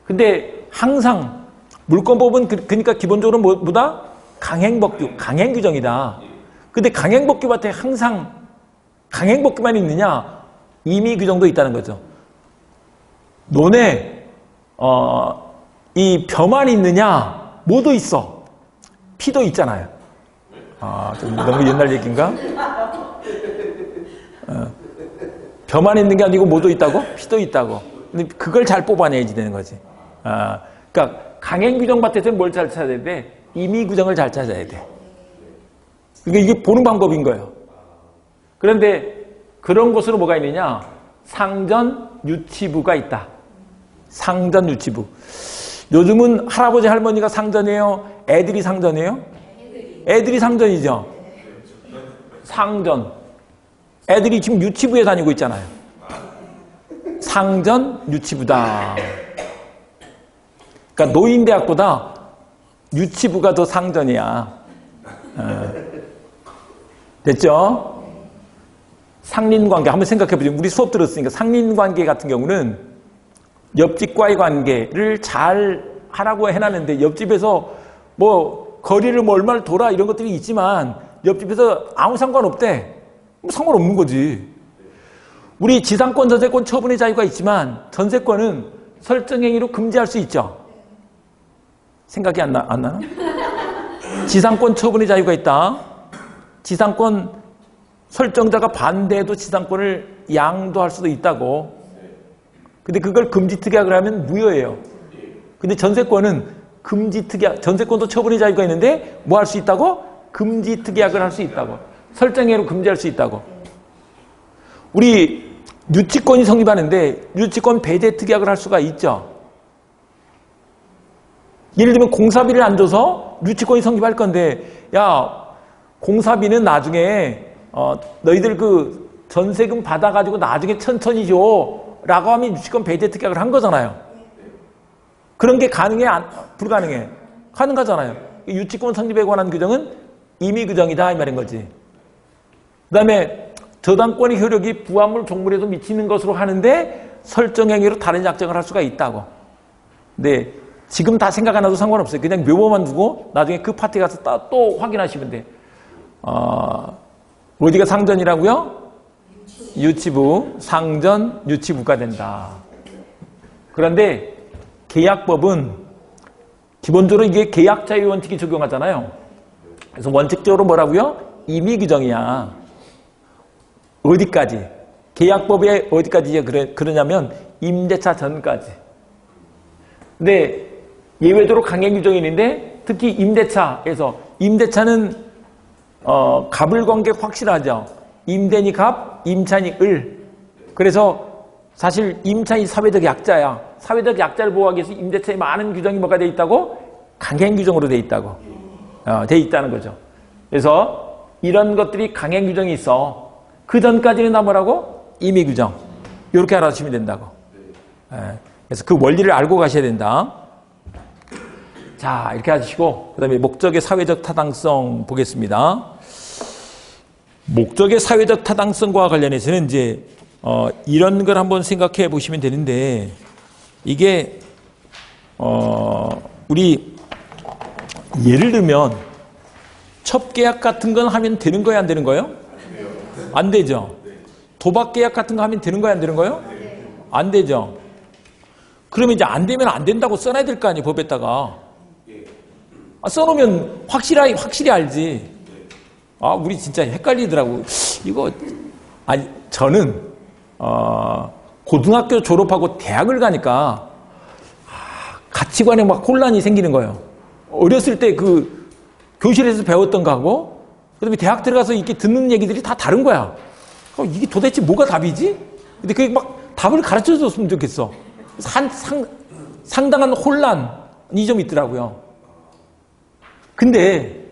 근데 항상 물권법은 그러니까 기본적으로 뭐다? 강행규정이다. 근데 강행법규밭에 항상 강행법규만 있느냐? 임의규정도 있다는 거죠. 논에 이 벼만 있느냐? 뭐도 있어. 피도 있잖아요. 좀 너무 옛날 얘기인가? 벼만 있는 게 아니고 뭐도 있다고? 피도 있다고. 근데 그걸 잘 뽑아내야지 되는 거지. 그러니까 강행규정밭에서는 뭘 잘 찾아야 돼? 임의규정을 잘 찾아야 돼. 그러니까 이게 보는 방법인 거예요. 그런데 그런 곳으로 뭐가 있느냐? 상전 유치부가 있다. 상전 유치부. 요즘은 할아버지 할머니가 상전이에요? 애들이 상전이에요? 애들이 상전이죠. 상전. 애들이 지금 유치부에 다니고 있잖아요. 상전 유치부다. 그러니까 노인대학보다 유치부가 더 상전이야. 됐죠? 상린관계 한번 생각해 보죠. 우리 수업 들었으니까 상린관계 같은 경우는 옆집과의 관계를 잘 하라고 해놨는데 옆집에서 뭐 거리를 뭐 얼마를 돌아 이런 것들이 있지만 옆집에서 아무 상관없대. 뭐 상관없는 거지. 우리 지상권, 전세권 처분의 자유가 있지만 전세권은 설정행위로 금지할 수 있죠. 생각이 안 나나? 지상권 처분의 자유가 있다. 지상권 설정자가 반대해도 지상권을 양도할 수도 있다고. 근데 그걸 금지특약을 하면 무효예요. 근데 전세권은 금지특약, 전세권도 처분의 자유가 있는데 뭐 할 수 있다고? 금지특약을 할 수 있다고. 설정행위로 금지할 수 있다고. 우리 유치권이 성립하는데 유치권 배제특약을 할 수가 있죠. 예를 들면 공사비를 안 줘서 유치권이 성립할 건데 야 공사비는 나중에 너희들 그 전세금 받아가지고 나중에 천천히 줘 라고 하면 유치권 배제특약을 한 거잖아요. 그런 게 가능해? 불가능해? 가능하잖아요. 유치권 성립에 관한 규정은 임의 규정이다 이 말인 거지. 그 다음에 저당권의 효력이 부합물 종물에도 미치는 것으로 하는데 설정행위로 다른 약정을 할 수가 있다고. 근데 지금 다 생각 안 해도 상관없어요. 그냥 묘보만 두고 나중에 그 파티 가서 또 확인하시면 돼. 어디가 상전이라고요? 유치부, 상전, 유치부가 된다. 그런데 계약법은 기본적으로 이게 계약자의 원칙이 적용하잖아요. 그래서 원칙적으로 뭐라고요? 임의 규정이야. 어디까지? 계약법에 어디까지 그러냐면 임대차 전까지. 근데 예외적으로 강행 규정이 있는데 특히 임대차에서 임대차는 갑을 관계 확실하죠. 임대니 갑, 임차니 을. 그래서 사실 임차니 사회적 약자야. 사회적 약자를 보호하기 위해서 임대차에 많은 규정이 뭐가 돼 있다고? 강행 규정으로 돼 있다고. 돼 있다는 거죠. 그래서 이런 것들이 강행 규정이 있어. 그 전까지는 다 뭐라고? 임의 규정. 이렇게 알아주시면 된다고. 그래서 그 원리를 알고 가셔야 된다. 자, 이렇게 하시고 그 다음에 목적의 사회적 타당성 보겠습니다. 목적의 사회적 타당성과 관련해서는 이제 이런 걸 한번 생각해 보시면 되는데 이게 우리 예를 들면 첩계약 같은 건 하면 되는 거예요, 안 되는 거예요? 안 되죠. 도박계약 같은 거 하면 되는 거예요, 안 되는 거예요? 안 되죠. 그러면 이제 안 되면 안 된다고 써놔야 될 거 아니에요, 법에다가. 써놓으면 확실히 알지. 우리 진짜 헷갈리더라고. 이거, 저는, 고등학교 졸업하고 대학을 가니까, 가치관에 막 혼란이 생기는 거예요. 어렸을 때 그, 교실에서 배웠던 거하고, 그 다음에 대학 들어가서 이렇게 듣는 얘기들이 다 다른 거야. 이게 도대체 뭐가 답이지? 근데 그게 막 답을 가르쳐 줬으면 좋겠어. 상당한 혼란이 좀 있더라고요. 근데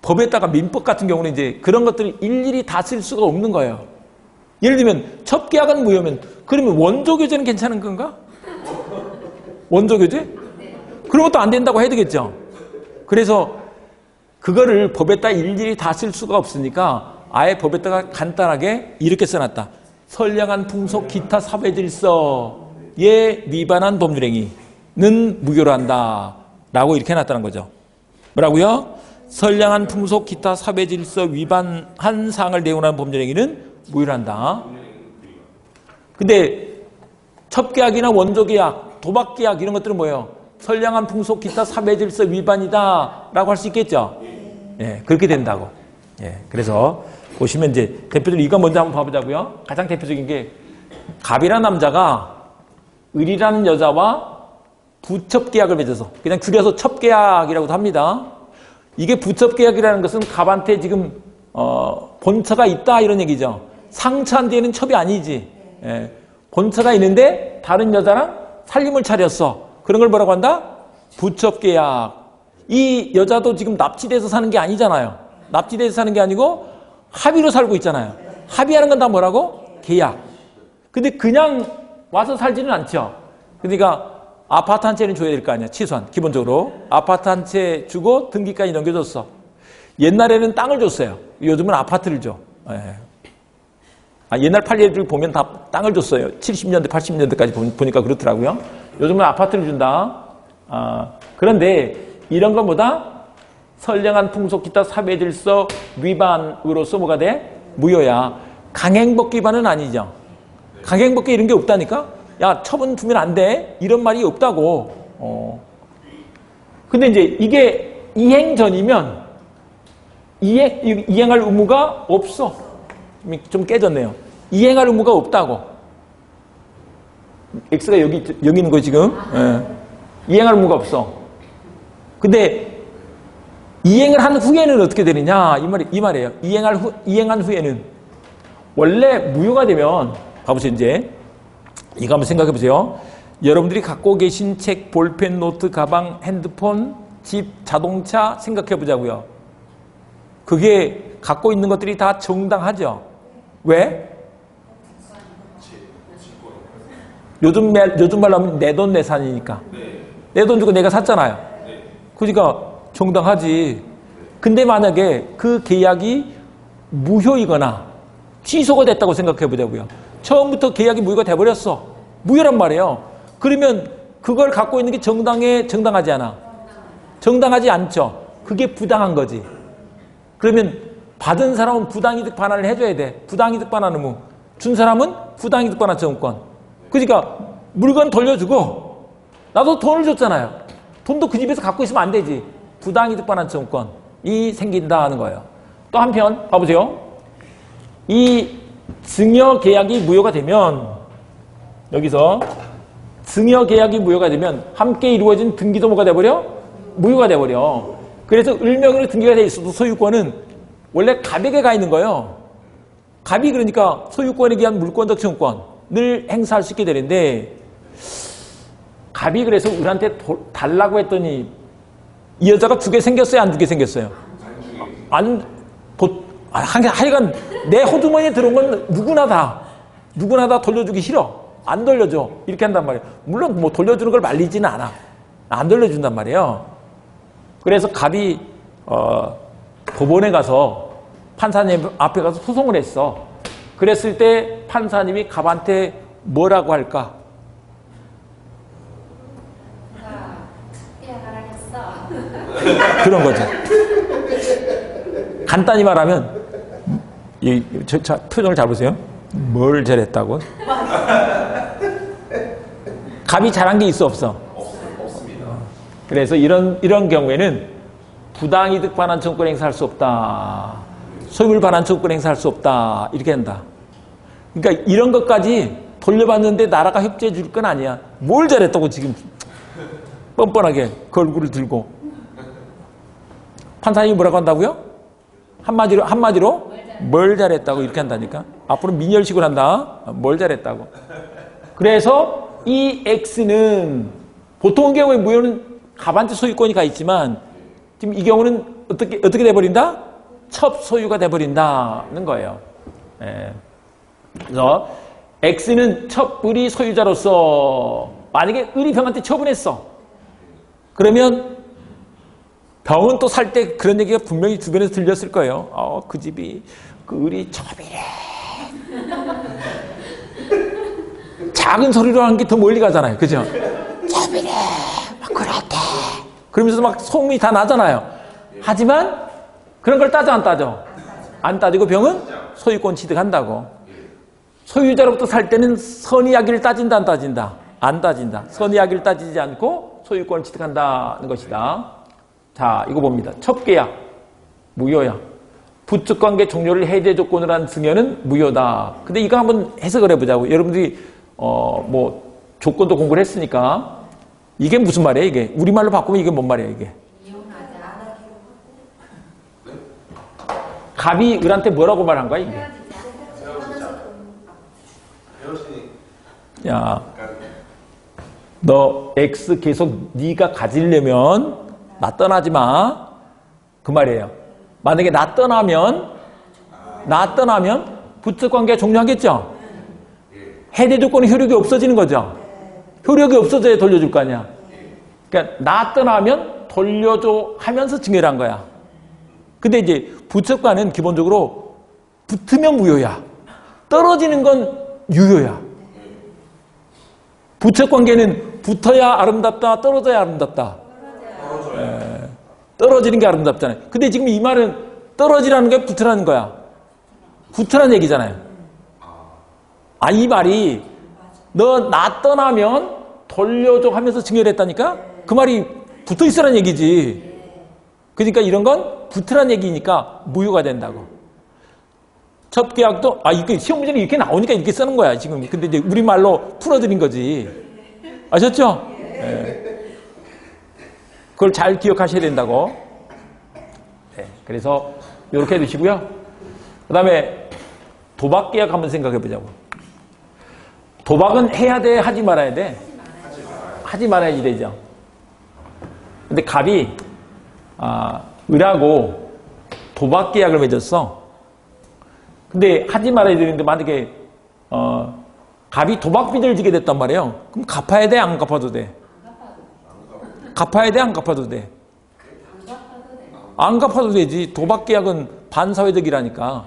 법에다가 민법 같은 경우는 이제 그런 것들을 일일이 다 쓸 수가 없는 거예요. 예를 들면 첩계약은 무효면 그러면 원조교제는 괜찮은 건가? 원조교제? 그런 것도 안 된다고 해야 되겠죠. 그래서 그거를 법에다 일일이 다 쓸 수가 없으니까 아예 법에다가 간단하게 이렇게 써놨다. 선량한 풍속 기타 사회질서에 위반한 법률행위는 무효로 한다. 라고 이렇게 해놨다는 거죠. 뭐라고요? 선량한 풍속 기타 사회질서 위반한 사항을 내용하는 법률행위는 무효로 한다. 근데 첩계약이나 원조계약, 도박계약 이런 것들은 뭐예요? 선량한 풍속 기타 사회질서 위반이다 라고 할 수 있겠죠? 예, 그렇게 된다고. 예, 그래서 보시면 이제 대표적으로 이거 먼저 한번 봐보자고요. 가장 대표적인 게 갑이라는 남자가 을이라는 여자와 부첩계약을 맺어서 그냥 줄여서 첩계약이라고도 합니다. 이게 부첩계약이라는 것은 갑한테 지금 본처가 있다 이런 얘기죠. 상처한 뒤에는 첩이 아니지. 예. 본처가 있는데 다른 여자랑 살림을 차렸어. 그런 걸 뭐라고 한다? 부첩계약. 이 여자도 지금 납치돼서 사는 게 아니잖아요. 납치돼서 사는 게 아니고 합의로 살고 있잖아요. 합의하는 건 다 뭐라고? 계약. 근데 그냥 와서 살지는 않죠. 그러니까 아파트 한 채는 줘야 될 거 아니야. 취소한 기본적으로. 아파트 한 채 주고 등기까지 넘겨줬어. 옛날에는 땅을 줬어요. 요즘은 아파트를 줘. 예. 옛날 판례들 보면 다 땅을 줬어요. 70년대, 80년대까지 보니까 그렇더라고요. 요즘은 아파트를 준다. 그런데 이런 것보다 선량한 풍속 기타 사회질서 위반으로서 뭐가 돼? 무효야. 강행법 위반은 아니죠. 강행법계 이런 게 없다니까? 야, 처분 두면 안 돼. 이런 말이 없다고. 근데 이제 이게 이행 전이면 이행할 의무가 없어. 좀 깨졌네요. 이행할 의무가 없다고. X가 여기 있는 거 지금. 예. 이행할 의무가 없어. 근데 이행을 한 후에는 어떻게 되느냐? 이 말이에요. 이행한 후에는 원래 무효가 되면 봐보세요. 이제 이거 한번 생각해 보세요. 여러분들이 갖고 계신 책, 볼펜, 노트, 가방, 핸드폰, 집, 자동차 생각해 보자고요. 그게 갖고 있는 것들이 다 정당하죠. 왜? 요즘 말로 하면 내 돈 내산이니까. 내 돈 주고 내가 샀잖아요. 그러니까 정당하지. 근데 만약에 그 계약이 무효이거나 취소가 됐다고 생각해 보자고요. 처음부터 계약이 무효가 돼버렸어. 무효란 말이에요. 그러면 그걸 갖고 있는 게 정당하지 않아? 정당하지 않죠. 그게 부당한 거지. 그러면 받은 사람은 부당이득 반환을 해줘야 돼. 부당이득 반환 의무. 준 사람은 부당이득 반환 정권. 그러니까 물건 돌려주고 나도 돈을 줬잖아요. 돈도 그 집에서 갖고 있으면 안 되지. 부당이득 반환 정권이 생긴다는 거예요. 또 한편 봐보세요. 이 증여 계약이 무효가 되면 여기서 증여 계약이 무효가 되면 함께 이루어진 등기도 뭐가 돼버려? 무효가 돼버려. 그래서 을명으로 등기가 돼 있어도 소유권은 원래 갑에게 가 있는 거예요. 갑이 그러니까 소유권에 대한 물권적 청권을 행사할 수 있게 되는데 갑이 그래서 을한테 달라고 했더니 이 여자가 주게 생겼어요? 안 주게 생겼어요? 하여간 내 호주머니에 들어온 건 누구나 다 돌려주기 싫어. 안 돌려줘. 이렇게 한단 말이에요. 물론 뭐 돌려주는 걸 말리지는 않아. 안 돌려준단 말이에요. 그래서 갑이 법원에 가서 판사님 앞에 가서 소송을 했어. 그랬을 때 판사님이 갑한테 뭐라고 할까? 그런 거죠. 간단히 말하면 표정을 잘 보세요. 뭘 잘했다고? 갑이 잘한 게 있어 없어? 없습니다. 그래서 이런 경우에는 부당이득 반환 청구권 행사할 수 없다. 소유물 반환 청구권 행사할 수 없다. 이렇게 한다. 그러니까 이런 것까지 돌려받는데 나라가 협조해 줄 건 아니야. 뭘 잘했다고 지금 뻔뻔하게 그 얼굴을 들고. 판사님이 뭐라고 한다고요? 한마디로 뭘 잘했다고 이렇게 한다니까. 앞으로 민열식을 한다. 뭘 잘했다고. 그래서 이 X는 보통 경우에 무효는 갑한테 소유권이 가 있지만 지금 이 경우는 어떻게 돼버린다? 첩 소유가 돼버린다는 거예요. 예. 그래서 X는 첩을이 소유자로서 만약에 을이 병한테 처분했어. 그러면 병은 또 살 때 그런 얘기가 분명히 주변에서 들렸을 거예요. 그 집이 그 을이 첩이래. 작은 소리로 하는 게 더 멀리 가잖아요. 그죠? 첩이래. 막 그랬대. 그러면서 막 소음이 다 나잖아요. 하지만 그런 걸 따져 안 따져? 안 따지고 병은 소유권 취득한다고. 소유자로부터 살 때는 선이야기를 따진다 안 따진다? 안 따진다. 선이야기를 따지지 않고 소유권을 취득한다는 것이다. 자, 이거 봅니다. 첩계약 무효야. 부축관계 종료를 해제 조건으로 한 증여는 무효다. 근데 이거 한번 해석을 해보자고. 여러분들이 뭐 조건도 공부를 했으니까 이게 무슨 말이에요? 이게 우리말로 바꾸면 이게 뭔 말이에요? 이게 갑이 을한테 뭐라고 말한 거야, 이게? 야, 너 X 계속 네가 가지려면 나 떠나지 마. 그 말이에요. 만약에 나 떠나면 부적 관계가 종료하겠죠? 해제 조건의 효력이 없어지는 거죠? 효력이 없어져야 돌려줄 거 아니야? 그러니까 나 떠나면 돌려줘 하면서 증여를 한 거야. 근데 이제 부적과는 기본적으로 붙으면 무효야. 떨어지는 건 유효야. 부적 관계는 붙어야 아름답다, 떨어져야 아름답다. 떨어지는 게 아름답잖아요. 근데 지금 이 말은 떨어지라는 게 붙으라는 거야. 붙으라는 얘기잖아요. 아, 이 말이 너 나 떠나면 돌려줘 하면서 증여를 했다니까? 그 말이 붙어 있으라는 얘기지. 그러니까 이런 건 붙으라는 얘기니까 무효가 된다고. 첫 계약도, 이게 시험 문제는 이렇게 나오니까 이렇게 쓰는 거야, 지금. 근데 이제 우리말로 풀어드린 거지. 아셨죠? 네. 그걸 잘 기억하셔야 된다고. 네. 그래서, 이렇게 해두시고요. 그 다음에, 도박 계약 한번 생각해 보자고. 도박은 해야 돼, 하지 말아야 돼? 하지 말아야지 되죠. 근데 갑이, 을하고 도박 계약을 맺었어. 근데 하지 말아야 되는데 만약에 갑이 도박빚을 지게 됐단 말이에요. 그럼 갚아야 돼? 안 갚아도 돼? 갚아야 돼? 안 갚아도 돼? 안 갚아도 되지. 도박 계약은 반사회적이라니까.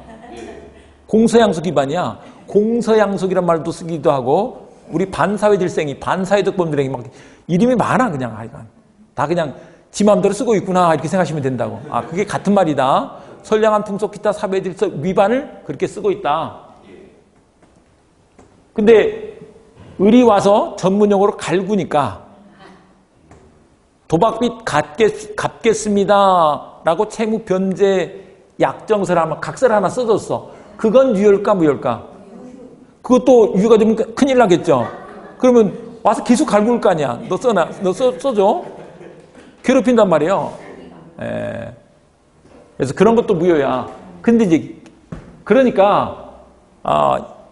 공서양수 기반이야. 공서양수이란 말도 쓰기도 하고 우리 반사회질생이 반사회적 범죄행위 막 이름이 많아 그냥 하여간. 다 그냥 지 마음대로 쓰고 있구나 이렇게 생각하시면 된다고. 그게 같은 말이다. 선량한 풍속 기타 사회질서 위반을 그렇게 쓰고 있다. 근데 을이 와서 전문용어로 갈구니까 도박빚 갚겠습니다 라고 채무 변제 약정서를 하면 각서를 하나 써줬어. 그건 유효일까 무효일까? 그것도 유효가 되면 큰일 나겠죠. 그러면 와서 계속 갈구일 거 아니야. 너 써줘. 괴롭힌단 말이에요. 그래서 그런 것도 무효야. 근데 이제 그러니까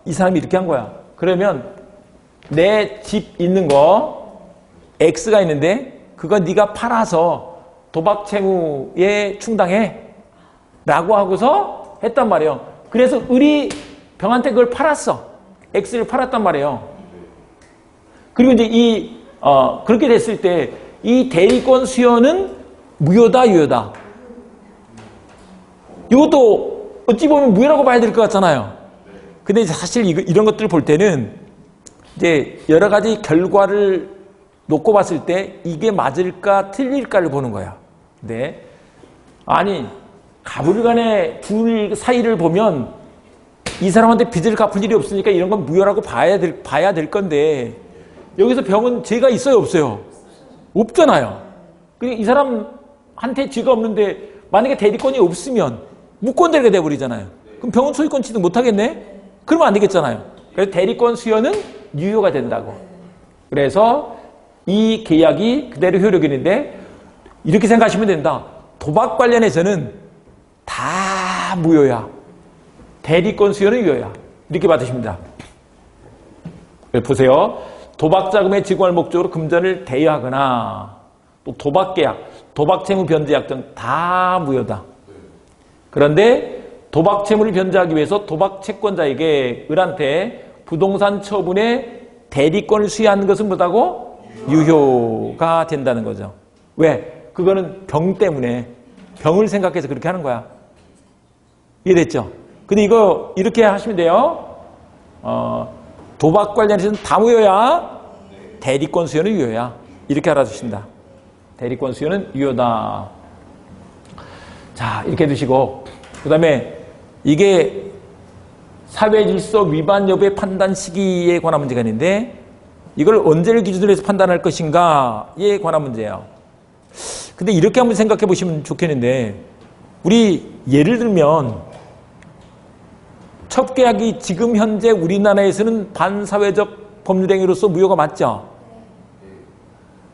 이 사람이 이렇게 한 거야. 그러면 내 집 있는 거 X가 있는데 그거 네가 팔아서 도박 채무에 충당해 라고 하고서 했단 말이에요. 그래서 을이 병한테 그걸 팔았어. X를 팔았단 말이에요. 그리고 이제 그렇게 됐을 때 이 대리권 수여는 무효다, 유효다? 이것도 어찌 보면 무효라고 봐야 될 것 같잖아요. 근데 사실 이런 것들을 볼 때는 이제 여러 가지 결과를 놓고 봤을 때 이게 맞을까 틀릴까를 보는 거야. 근데 아니 가불간의 둘 사이를 보면 이 사람한테 빚을 갚을 일이 없으니까 이런 건 무효라고 봐야 될 건데 여기서 병은 죄가 있어요, 없어요? 없잖아요. 이 사람한테 죄가 없는데 만약에 대리권이 없으면 무권대리가 돼버리잖아요. 그럼 병은 소유권 취득 못하겠네? 그러면 안 되겠잖아요. 그래서 대리권 수여는 유효가 된다고. 그래서 이 계약이 그대로 효력이 있는데 이렇게 생각하시면 된다. 도박 관련해서는 다 무효야. 대리권 수여는 유효야. 이렇게 받으십니다. 보세요. 도박 자금의 지공할 목적으로 금전을 대여하거나 또 도박 계약, 도박 채무 변제 약정 다 무효다. 그런데 도박 채무를 변제하기 위해서 도박 채권자에게 을한테 부동산 처분에 대리권을 수여하는 것은 뭐다고? 유효가 된다는 거죠. 왜? 그거는 병 때문에 병을 생각해서 그렇게 하는 거야. 이해됐죠? 근데 이거 이렇게 하시면 돼요. 도박 관련해서는 다 무효야. 대리권 수여는 유효야. 이렇게 알아주신다. 대리권 수여는 유효다. 자, 이렇게 두시고 그 다음에 이게 사회질서 위반 여부의 판단 시기에 관한 문제가 있는데 이걸 언제를 기준으로 해서 판단할 것인가에 관한 문제예요. 근데 이렇게 한번 생각해 보시면 좋겠는데 우리 예를 들면 첩계약이 지금 현재 우리나라에서는 반사회적 법률행위로서 무효가 맞죠?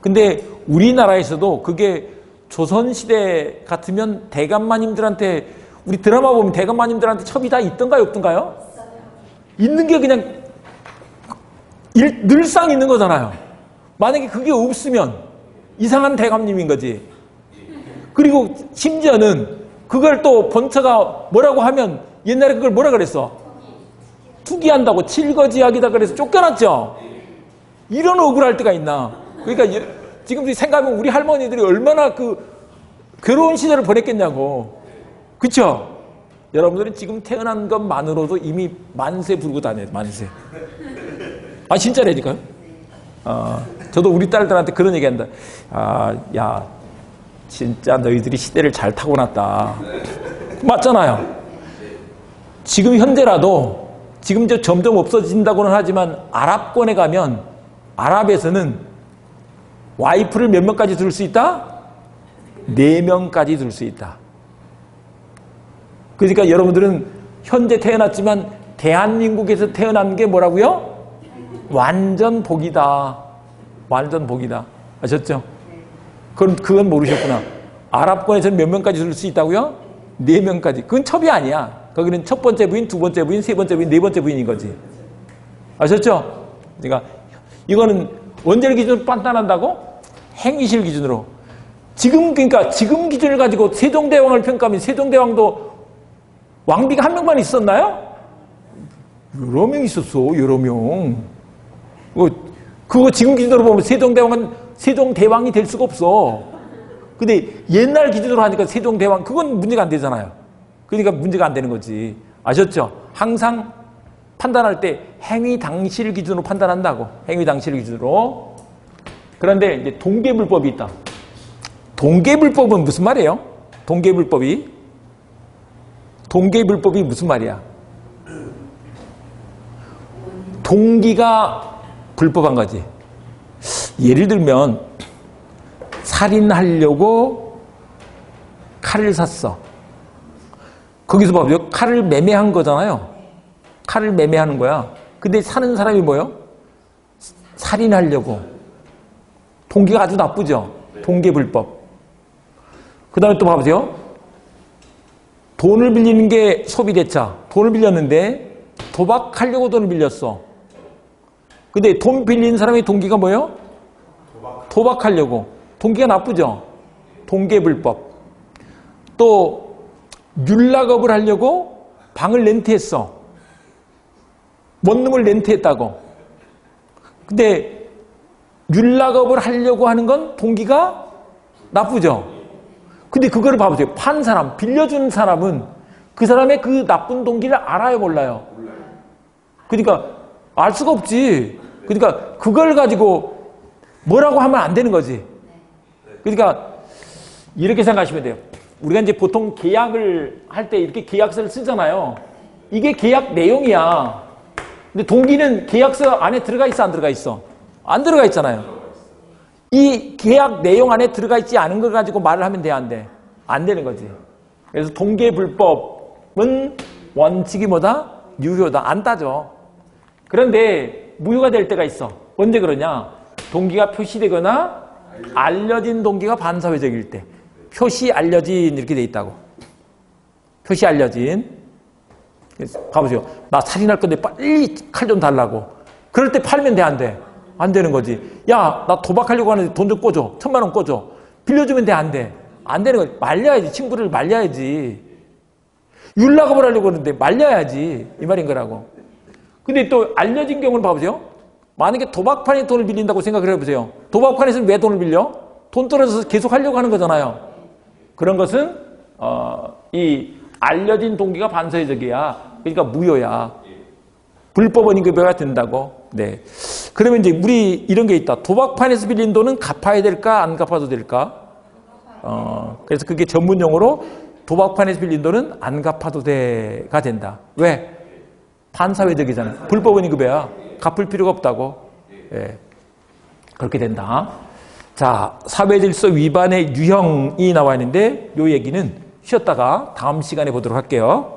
근데 우리나라에서도 그게 조선시대 같으면 대감마님들한테 우리 드라마 보면 대감마님들한테 첩이 다 있던가요, 없던가요? 있는 게 그냥 늘상 있는 거잖아요. 만약에 그게 없으면 이상한 대감님인 거지. 그리고 심지어는 그걸 또 본처가 뭐라고 하면 옛날에 그걸 뭐라 그랬어? 투기한다고 칠거지약이다 그래서 쫓겨났죠. 이런 억울할 때가 있나. 그러니까 지금 생각하면 우리 할머니들이 얼마나 그 괴로운 시절을 보냈겠냐고. 그쵸? 여러분들은 지금 태어난 것만으로도 이미 만세 부르고 다녀요. 만세. 아 진짜라니까요. 저도 우리 딸들한테 그런 얘기한다. 야 진짜 너희들이 시대를 잘 타고났다. 맞잖아요. 지금 현재라도 지금 점점 없어진다고는 하지만 아랍권에 가면 아랍에서는 와이프를 몇 명까지 둘 수 있다? 4명까지 둘 수 있다. 그러니까 여러분들은 현재 태어났지만 대한민국에서 태어난 게 뭐라고요? 완전 복이다. 완전 복이다. 아셨죠? 그건 모르셨구나. 아랍권에서는 몇 명까지 둘 수 있다고요? 4명까지. 그건 첩이 아니야. 거기는 첫 번째 부인, 두 번째 부인, 세 번째 부인, 네 번째 부인인 거지. 아셨죠? 그러니까 이거는 원죄 기준으로 판단한다고? 행위실 기준으로. 그러니까 지금 기준을 가지고 세종대왕을 평가하면 세종대왕도 왕비가 한 명만 있었나요? 여러 명 있었어. 여러 명. 그거 지금 기준으로 보면 세종대왕은 세종대왕이 될 수가 없어. 근데 옛날 기준으로 하니까 세종대왕 그건 문제가 안 되잖아요. 그러니까 문제가 안 되는 거지. 아셨죠? 항상 판단할 때 행위 당시를 기준으로 판단한다고. 행위 당시를 기준으로. 그런데 이제 동계불법이 있다. 동계불법은 무슨 말이에요? 동계불법이 무슨 말이야? 동기가 불법한 거지. 예를 들면 살인하려고 칼을 샀어. 거기서 봐보죠. 칼을 매매한 거잖아요. 칼을 매매하는 거야. 근데 사는 사람이 뭐예요? 살인하려고. 동기가 아주 나쁘죠. 동계불법. 그 다음에 또 봐보세요. 돈을 빌리는 게 소비대차. 돈을 빌렸는데 도박하려고 돈을 빌렸어. 근데 돈 빌린 사람의 동기가 뭐예요? 도박하려고. 동기가 나쁘죠. 동계불법. 또 율락업을 하려고 방을 렌트했어. 원룸을 렌트했다고. 근데 율락업을 하려고 하는 건 동기가 나쁘죠. 근데 그거를 봐보세요. 판 사람, 빌려준 사람은 그 사람의 그 나쁜 동기를 알아요, 몰라요? 그러니까 알 수가 없지. 그러니까 그걸 가지고 뭐라고 하면 안 되는 거지. 그러니까 이렇게 생각하시면 돼요. 우리가 이제 보통 계약을 할 때 이렇게 계약서를 쓰잖아요. 이게 계약 내용이야. 근데 동기는 계약서 안에 들어가 있어, 안 들어가 있어? 안 들어가 있잖아요. 이 계약 내용 안에 들어가 있지 않은 걸 가지고 말을 하면 돼, 안 돼? 안 되는 거지. 그래서 동계불법은 원칙이 뭐다? 유효다. 안 따져. 그런데 무효가 될 때가 있어. 언제 그러냐? 동기가 표시되거나 알려진 동기가 반사회적일 때. 표시 알려진 이렇게 돼 있다고. 표시 알려진. 가보세요. 나 살인할 건데 빨리 칼 좀 달라고. 그럴 때 팔면 돼, 안 돼? 안 되는 거지. 야, 나 도박하려고 하는데 돈 좀 꿔줘. 1000만 원 꿔줘. 빌려주면 돼, 안 돼? 안 되는 거지. 말려야지. 친구를 말려야지. 율락업을 하려고 하는데 말려야지. 이 말인 거라고. 근데 또 알려진 경우를 봐보세요. 만약에 도박판에 돈을 빌린다고 생각을 해보세요. 도박판에서는 왜 돈을 빌려? 돈 떨어져서 계속 하려고 하는 거잖아요. 그런 것은 이 알려진 동기가 반사회적이야. 그러니까 무효야. 불법 원인급여가 된다고. 네. 그러면 이제 우리 이런 게 있다. 도박판에서 빌린 돈은 갚아야 될까? 안 갚아도 될까? 그래서 그게 전문 용어로 도박판에서 빌린 돈은 안 갚아도 돼가 된다. 왜? 반사회적이잖아. 불법 원인급여야. 갚을 필요가 없다고. 예. 그렇게 된다. 자, 사회질서 위반의 유형이 나와 있는데 이 얘기는 쉬었다가 다음 시간에 보도록 할게요.